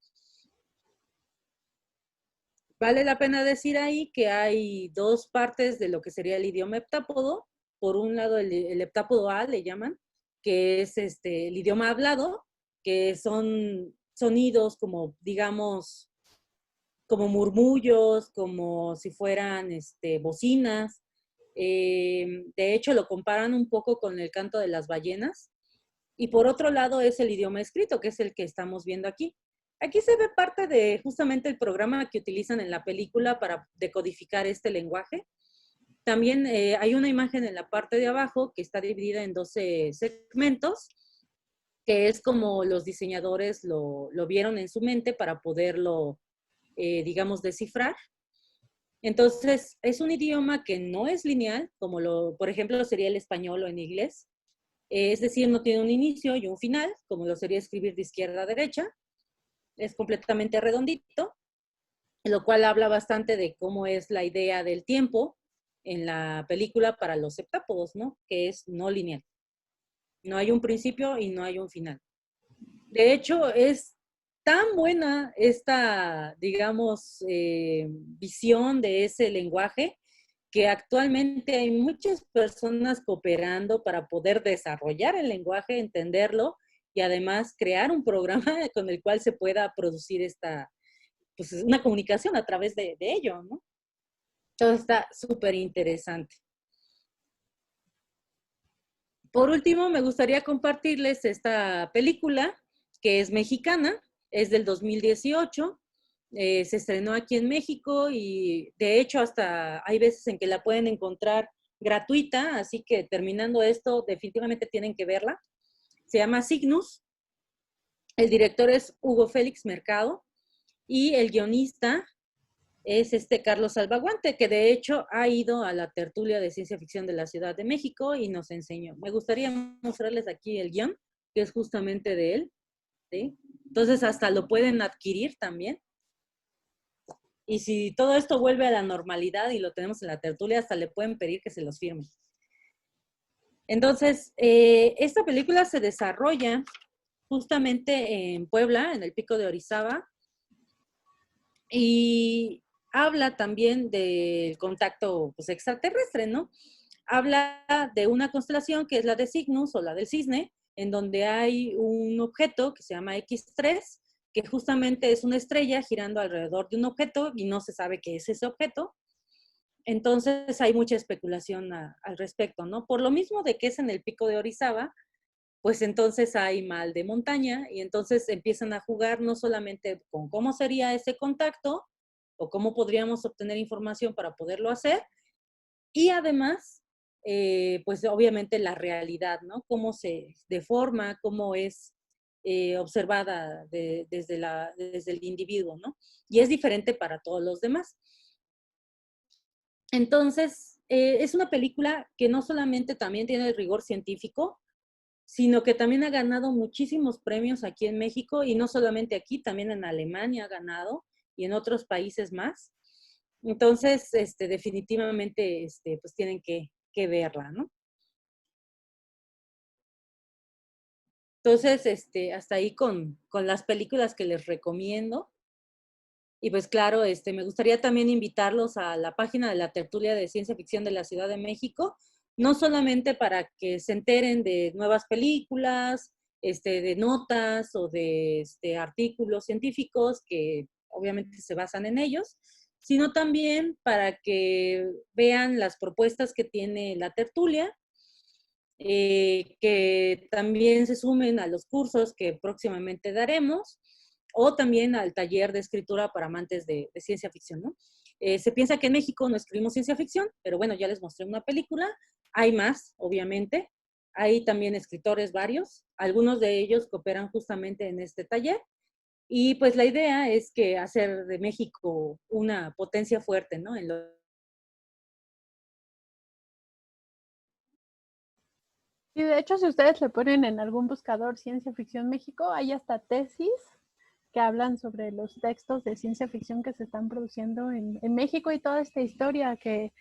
Vale la pena decir ahí que hay dos partes de lo que sería el idioma heptápodo. Por un lado, el heptápodo A le llaman, que es el idioma hablado, que son sonidos como, digamos, como murmullos, como si fueran bocinas. De hecho, lo comparan un poco con el canto de las ballenas. Y por otro lado es el idioma escrito, que es el que estamos viendo aquí. Aquí se ve parte de justamente el programa que utilizan en la película para decodificar este lenguaje. También hay una imagen en la parte de abajo que está dividida en 12 segmentos, que es como los diseñadores lo vieron en su mente para poderlo, digamos, descifrar. Entonces, es un idioma que no es lineal, como por ejemplo, sería el español o en inglés. Es decir, no tiene un inicio y un final, como lo sería escribir de izquierda a derecha. Es completamente redondito, lo cual habla bastante de cómo es la idea del tiempo en la película para los heptápodos, ¿no? Que es no lineal. No hay un principio y no hay un final. De hecho, es tan buena esta, digamos, visión de ese lenguaje que actualmente hay muchas personas cooperando para poder desarrollar el lenguaje, entenderlo y además crear un programa con el cual se pueda producir pues una comunicación a través de ello, ¿no? Todo está súper interesante. Por último, me gustaría compartirles esta película que es mexicana, es del 2018, se estrenó aquí en México y de hecho hasta hay veces en que la pueden encontrar gratuita, así que terminando esto definitivamente tienen que verla. Se llama Cygnus, el director es Hugo Félix Mercado y el guionista es Carlos Salvaguante, que de hecho ha ido a la tertulia de ciencia ficción de la Ciudad de México y nos enseñó. Me gustaría mostrarles aquí el guión, que es justamente de él, ¿sí? Entonces hasta lo pueden adquirir también. Y si todo esto vuelve a la normalidad y lo tenemos en la tertulia, hasta le pueden pedir que se los firme. Entonces, esta película se desarrolla justamente en Puebla, en el Pico de Orizaba, y habla también del contacto pues, extraterrestre, ¿no? Habla de una constelación que es la de Cygnus o la del cisne, en donde hay un objeto que se llama X3, que justamente es una estrella girando alrededor de un objeto y no se sabe qué es ese objeto. Entonces hay mucha especulación al respecto, ¿no? Por lo mismo de que es en el Pico de Orizaba, pues entonces hay mal de montaña y entonces empiezan a jugar no solamente con cómo sería ese contacto o cómo podríamos obtener información para poderlo hacer, y además, pues obviamente la realidad, ¿no? Cómo se deforma, cómo es observada desde el individuo, ¿no? Y es diferente para todos los demás. Entonces, es una película que no solamente también tiene el rigor científico, sino que también ha ganado muchísimos premios aquí en México y no solamente aquí, también en Alemania ha ganado y en otros países más. Entonces, definitivamente, pues tienen que verla, ¿no? Entonces, hasta ahí con las películas que les recomiendo. Y pues claro, me gustaría también invitarlos a la página de la tertulia de ciencia ficción de la Ciudad de México, no solamente para que se enteren de nuevas películas, de notas o de artículos científicos que obviamente se basan en ellos, sino también para que vean las propuestas que tiene la tertulia, que también se sumen a los cursos que próximamente daremos o también al taller de escritura para amantes de ciencia ficción, ¿no? Se piensa que en México no escribimos ciencia ficción, pero bueno, ya les mostré una película. Hay más, obviamente. Hay también escritores varios. Algunos de ellos cooperan justamente en este taller. Y pues la idea es que hacer de México una potencia fuerte, ¿no? Y de hecho, si ustedes le ponen en algún buscador Ciencia Ficción México, hay hasta tesis que hablan sobre los textos de ciencia ficción que se están produciendo en México y toda esta historia que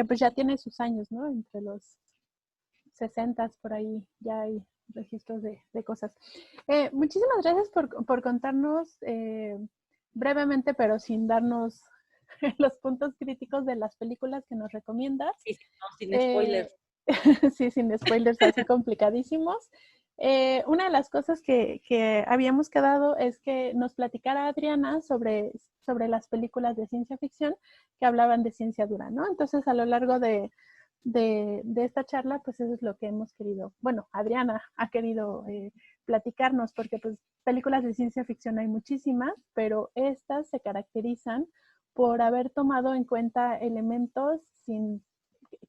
pues ya tiene sus años, ¿no? Entre los 60 por ahí ya hay registros de cosas. Muchísimas gracias por contarnos brevemente, pero sin darnos los puntos críticos de las películas que nos recomiendas. Sí, no, sin spoilers. Sí, sin spoilers así complicadísimos. Una de las cosas que habíamos quedado es que nos platicara Adriana sobre las películas de ciencia ficción que hablaban de ciencia dura, ¿no? Entonces, a lo largo de esta charla, pues eso es lo que hemos querido, bueno, Adriana ha querido platicarnos, porque pues películas de ciencia ficción hay muchísimas, pero estas se caracterizan por haber tomado en cuenta elementos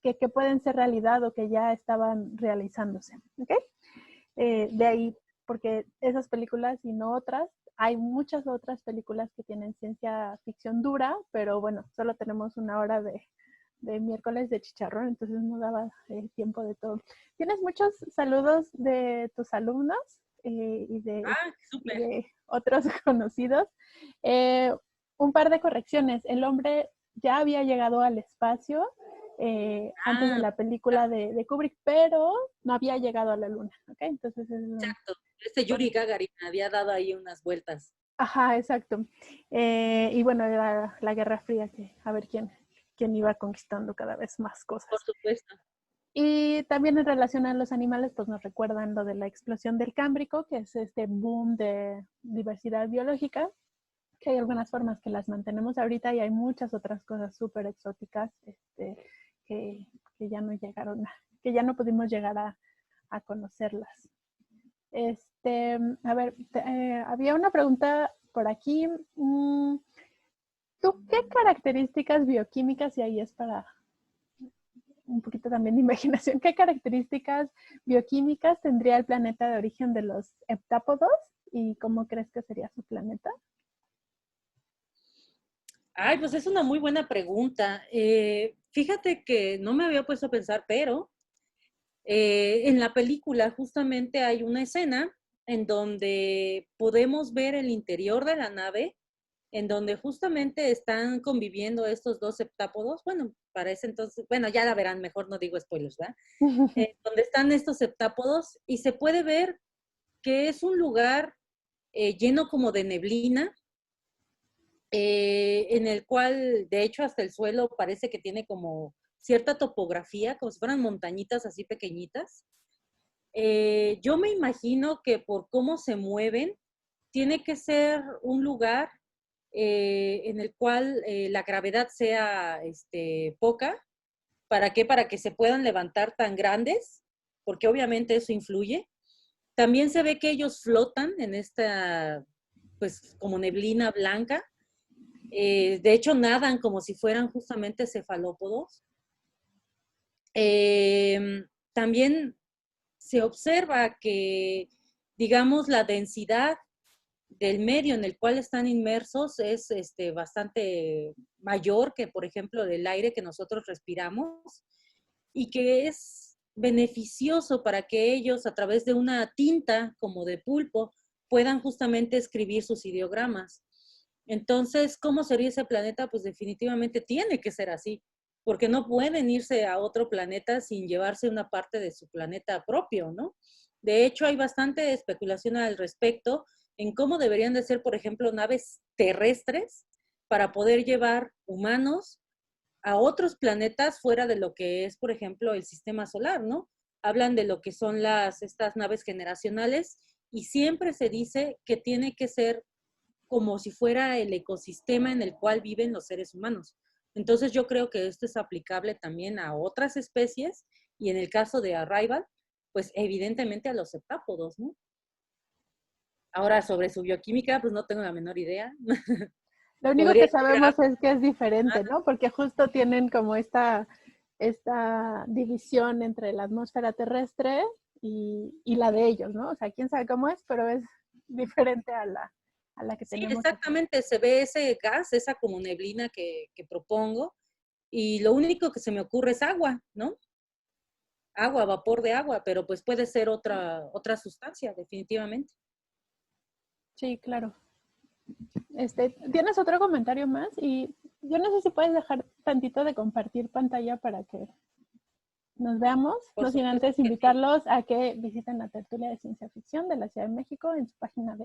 que pueden ser realidad o que ya estaban realizándose, ¿ok? De ahí, porque esas películas y no otras, hay muchas otras películas que tienen ciencia ficción dura, pero bueno, solo tenemos una hora de miércoles de chicharrón, entonces no daba tiempo de todo. ¿Tienes muchos saludos de tus alumnos y Súper. de otros conocidos? Eh, un par de correcciones. El hombre ya había llegado al espacio antes de la película de Kubrick, pero no había llegado a la luna, ¿ok? Entonces exacto. Yuri Gagarin había dado ahí unas vueltas. Ajá, exacto. Y bueno, era la Guerra Fría, que a ver quién iba conquistando cada vez más cosas. Por supuesto. Y también en relación a los animales, pues nos recuerdan lo de la explosión del Cámbrico, que es este boom de diversidad biológica, que hay algunas formas que las mantenemos ahorita y hay muchas otras cosas súper exóticas que, que ya no llegaron, que ya no pudimos llegar a conocerlas. A ver, había una pregunta por aquí. ¿Tú qué características bioquímicas, y ahí es para un poquito también de imaginación, qué características bioquímicas tendría el planeta de origen de los heptápodos y cómo crees que sería su planeta? Ay, pues es una muy buena pregunta. Fíjate que no me había puesto a pensar, pero en la película justamente hay una escena en donde podemos ver el interior de la nave, en donde justamente están conviviendo estos dos heptápodos. Bueno, para ese entonces, bueno, ya la verán, mejor no digo spoilers, ¿verdad? Donde están estos heptápodos y se puede ver que es un lugar lleno como de neblina, en el cual, de hecho, hasta el suelo parece que tiene como cierta topografía, como si fueran montañitas así pequeñitas. Yo me imagino que por cómo se mueven, tiene que ser un lugar en el cual la gravedad sea poca. ¿Para qué? Para que se puedan levantar tan grandes, porque obviamente eso influye. También se ve que ellos flotan en esta, pues, como neblina blanca. De hecho, nadan como si fueran justamente cefalópodos. También se observa que, digamos, la densidad del medio en el cual están inmersos es bastante mayor que, por ejemplo, del aire que nosotros respiramos y que es beneficioso para que ellos, a través de una tinta como de pulpo, puedan justamente escribir sus ideogramas. Entonces, ¿cómo sería ese planeta? Pues definitivamente tiene que ser así, porque no pueden irse a otro planeta sin llevarse una parte de su planeta propio, ¿no? De hecho, hay bastante especulación al respecto en cómo deberían de ser, por ejemplo, naves terrestres para poder llevar humanos a otros planetas fuera de lo que es, por ejemplo, el sistema solar, ¿no? Hablan de lo que son estas naves generacionales y siempre se dice que tiene que ser como si fuera el ecosistema en el cual viven los seres humanos. Entonces yo creo que esto es aplicable también a otras especies y en el caso de Arrival, pues evidentemente a los heptápodos, ¿no? Ahora sobre su bioquímica, pues no tengo la menor idea. Lo único podría que ser sabemos es que es agua. diferente, ¿no? Porque justo tienen como esta división entre la atmósfera terrestre y la de ellos, ¿no? O sea, quién sabe cómo es, pero es diferente a la que Sí, tenemos aquí. exactamente, se ve ese gas, esa como neblina que propongo, y lo único que se me ocurre es agua, ¿no? Agua, vapor de agua, pero pues puede ser otra sustancia, definitivamente. Sí, claro. ¿Tienes otro comentario más? Y yo no sé si puedes dejar tantito de compartir pantalla para que nos veamos, Por no sin supuesto antes que sí. invitarlos a que visiten la tertulia de ciencia ficción de la Ciudad de México en su página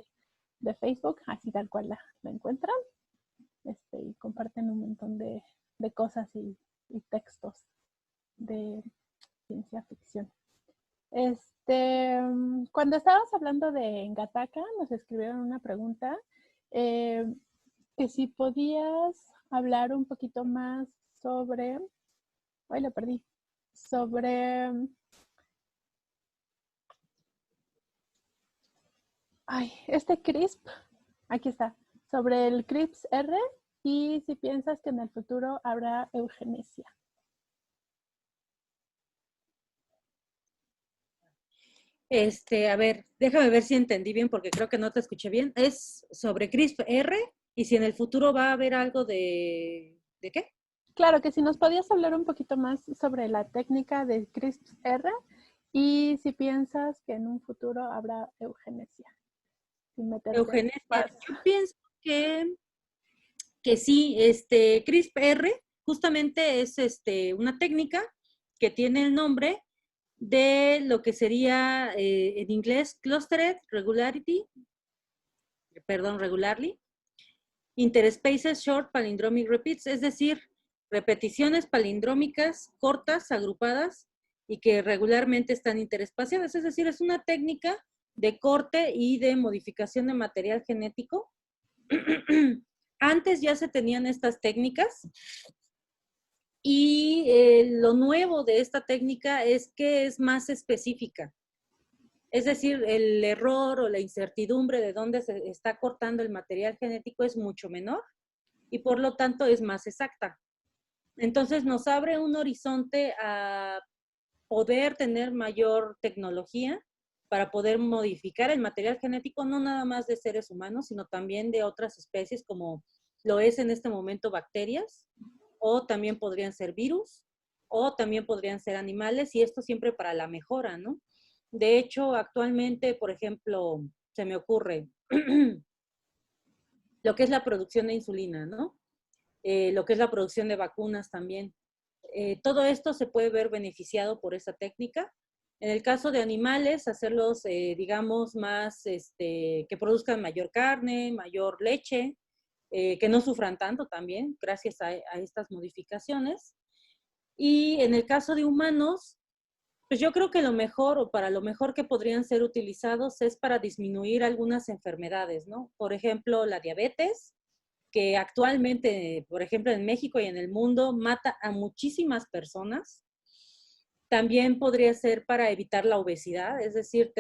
de Facebook, así tal cual la encuentran, y comparten un montón de cosas y textos de ciencia ficción. Cuando estábamos hablando de Ngataka, nos escribieron una pregunta, eh, que si podías hablar un poquito más sobre, ay, lo perdí, sobre, ay, CRISP, aquí está, sobre el CRISPR y si piensas que en el futuro habrá eugenesia. A ver, déjame ver si entendí bien porque creo que no te escuché bien. Es sobre CRISPR y si en el futuro va a haber algo ¿de qué? Claro que si nos podías hablar un poquito más sobre la técnica de CRISPR y si piensas que en un futuro habrá eugenesia, sin meterte Eugenesia. más. Yo pienso que sí, CRISPR justamente es una técnica que tiene el nombre de lo que sería en inglés Clustered Regularity, perdón, Regularly, Interspaces Short Palindromic Repeats, es decir, repeticiones palindrómicas cortas, agrupadas y que regularmente están interespaciadas, es decir, es una técnica de corte y de modificación de material genético. Antes ya se tenían estas técnicas y lo nuevo de esta técnica es que es más específica. Es decir, el error o la incertidumbre de dónde se está cortando el material genético es mucho menor y por lo tanto es más exacta. Entonces nos abre un horizonte a poder tener mayor tecnología para poder modificar el material genético, no nada más de seres humanos, sino también de otras especies como lo es en este momento bacterias, o también podrían ser virus, o también podrían ser animales, y esto siempre para la mejora, ¿no? De hecho, actualmente, por ejemplo, se me ocurre lo que es la producción de insulina, ¿no? Lo que es la producción de vacunas también. Todo esto se puede ver beneficiado por esa técnica. En el caso de animales, hacerlos, digamos, más, que produzcan mayor carne, mayor leche, que no sufran tanto también, gracias a estas modificaciones. Y en el caso de humanos, pues yo creo que lo mejor o para lo mejor que podrían ser utilizados es para disminuir algunas enfermedades, ¿no? Por ejemplo, la diabetes, que actualmente, por ejemplo, en México y en el mundo, mata a muchísimas personas. También podría ser para evitar la obesidad, es decir,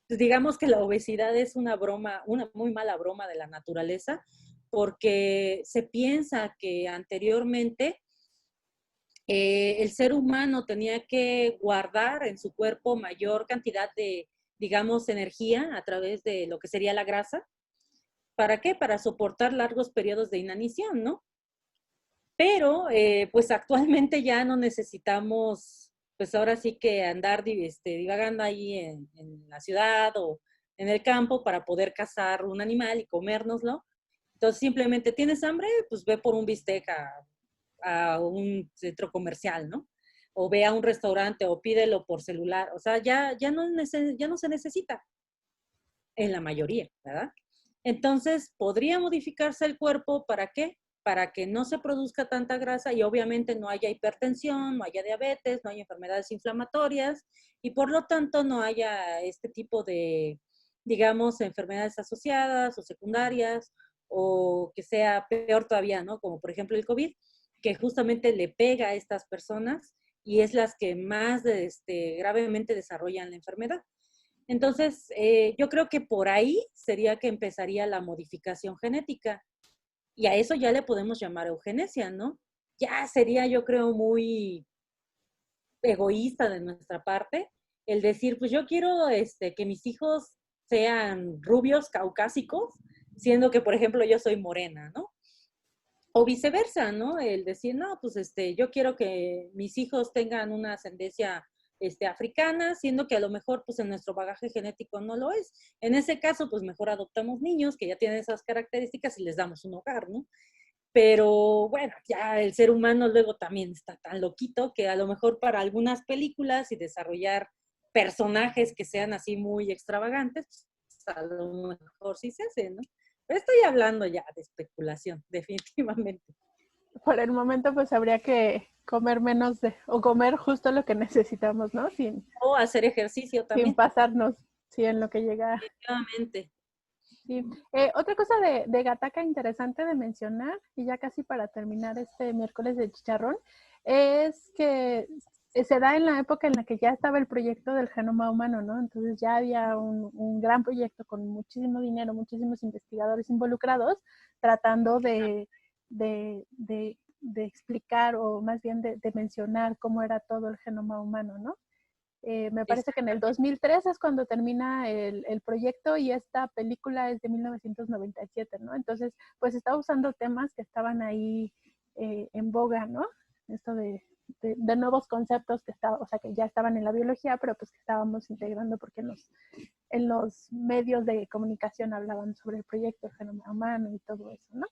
pues digamos que la obesidad es una broma, una muy mala broma de la naturaleza, porque se piensa que anteriormente el ser humano tenía que guardar en su cuerpo mayor cantidad de, digamos, energía a través de lo que sería la grasa. ¿Para qué? Para soportar largos periodos de inanición, ¿no? Pero pues actualmente ya no necesitamos, pues ahora sí que andar divagando ahí en la ciudad o en el campo para poder cazar un animal y comérnoslo. Entonces simplemente tienes hambre, pues ve por un bistec a un centro comercial, ¿no? O ve a un restaurante o pídelo por celular. O sea, ya no se necesita en la mayoría, ¿verdad? Entonces, ¿podría modificarse el cuerpo para qué? Para que no se produzca tanta grasa y obviamente no haya hipertensión, no haya diabetes, no haya enfermedades inflamatorias y por lo tanto no haya este tipo de, digamos, enfermedades asociadas o secundarias o que sea peor todavía, ¿no? Como por ejemplo el COVID, que justamente le pega a estas personas y es las que más gravemente desarrollan la enfermedad. Entonces, yo creo que por ahí sería que empezaría la modificación genética. Y a eso ya le podemos llamar eugenesia, ¿no? Ya sería, yo creo, muy egoísta de nuestra parte el decir, pues yo quiero que mis hijos sean rubios, caucásicos, siendo que, por ejemplo, yo soy morena, ¿no? O viceversa, ¿no? El decir, no, pues yo quiero que mis hijos tengan una ascendencia africana, siendo que a lo mejor pues en nuestro bagaje genético no lo es. En ese caso, pues mejor adoptamos niños que ya tienen esas características y les damos un hogar, ¿no? Pero bueno, ya el ser humano luego también está tan loquito que a lo mejor para algunas películas y desarrollar personajes que sean así muy extravagantes, pues a lo mejor sí se hace, ¿no? Pero estoy hablando ya de especulación, definitivamente. Por el momento, pues habría que comer menos o comer justo lo que necesitamos, ¿no? O hacer ejercicio Sin también. pasarnos, sí, en lo que llega. Definitivamente. Sí. Otra cosa de Gataca interesante de mencionar, y ya casi para terminar este miércoles de chicharrón, es que se da en la época en la que ya estaba el proyecto del genoma humano, ¿no? Entonces ya había un gran proyecto con muchísimo dinero, muchísimos investigadores involucrados, tratando de explicar o más bien de mencionar cómo era todo el genoma humano, ¿no? Me parece que en el 2003 es cuando termina el proyecto y esta película es de 1997, ¿no? Entonces, pues está usando temas que estaban ahí en boga, ¿no? Esto de nuevos conceptos o sea, que ya estaban en la biología, pero pues que estábamos integrando porque en los medios de comunicación hablaban sobre el proyecto del genoma humano y todo eso, ¿no?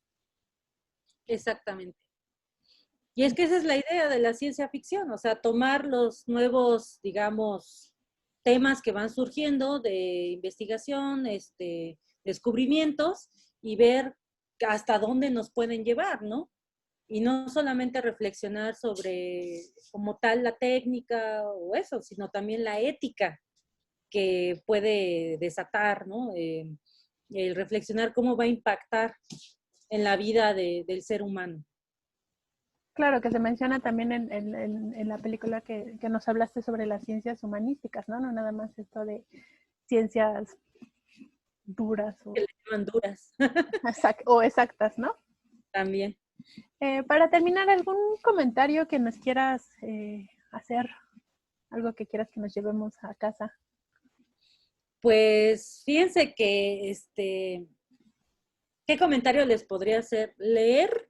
Exactamente. Y es que esa es la idea de la ciencia ficción, o sea, tomar los nuevos, digamos, temas que van surgiendo de investigación, descubrimientos y ver hasta dónde nos pueden llevar, ¿no? Y no solamente reflexionar sobre como tal la técnica o eso, sino también la ética que puede desatar, ¿no? El reflexionar cómo va a impactar en la vida del ser humano. Claro, que se menciona también en la película que nos hablaste sobre las ciencias humanísticas, ¿no? No nada más esto de ciencias duras Que le llaman duras o exactas, ¿no? también. Para terminar, ¿algún comentario que nos quieras hacer? Algo que quieras que nos llevemos a casa. Pues fíjense que, ¿qué comentario les podría hacer? Leer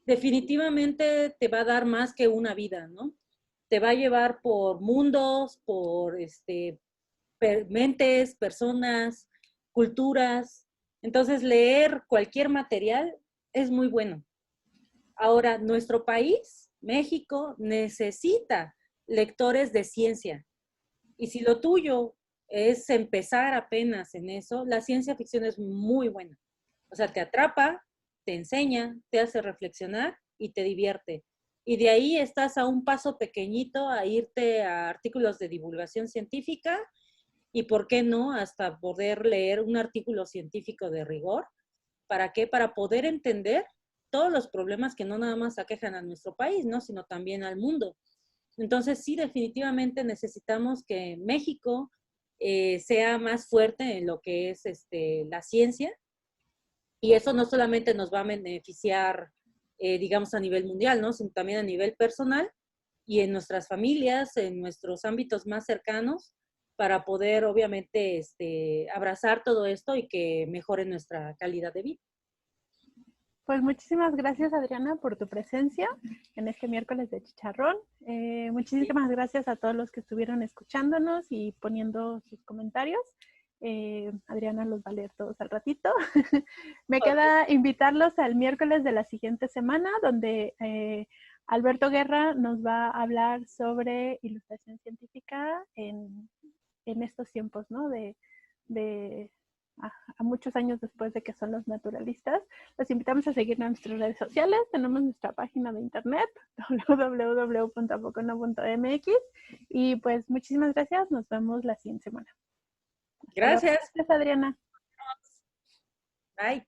definitivamente te va a dar más que una vida, ¿no? Te va a llevar por mundos, por mentes, personas, culturas. Entonces, leer cualquier material es muy bueno. Ahora, nuestro país, México, necesita lectores de ciencia. Y si lo tuyo es empezar apenas en eso, la ciencia ficción es muy buena. O sea, te atrapa, te enseña, te hace reflexionar y te divierte. Y de ahí estás a un paso pequeñito a irte a artículos de divulgación científica y, ¿por qué no?, hasta poder leer un artículo científico de rigor. ¿Para qué? Para poder entender todos los problemas que no nada más aquejan a nuestro país, ¿no?, sino también al mundo. Entonces, sí, definitivamente necesitamos que México sea más fuerte en lo que es la ciencia, y eso no solamente nos va a beneficiar, digamos, a nivel mundial, ¿no?, sino también a nivel personal y en nuestras familias, en nuestros ámbitos más cercanos, para poder, obviamente, abrazar todo esto y que mejore nuestra calidad de vida. Pues muchísimas gracias, Adriana, por tu presencia en este miércoles de chicharrón. Muchísimas gracias a todos los que estuvieron escuchándonos y poniendo sus comentarios. Adriana los va a leer todos al ratito. Me queda invitarlos al miércoles de la siguiente semana, donde Alberto Guerra nos va a hablar sobre ilustración científica en estos tiempos, ¿no? A muchos años después de que son los naturalistas. Los invitamos a seguir en nuestras redes sociales. Tenemos nuestra página de internet, www.apocono.mx. Y pues muchísimas gracias. Nos vemos la siguiente semana. Gracias. Gracias, Adriana. Bye.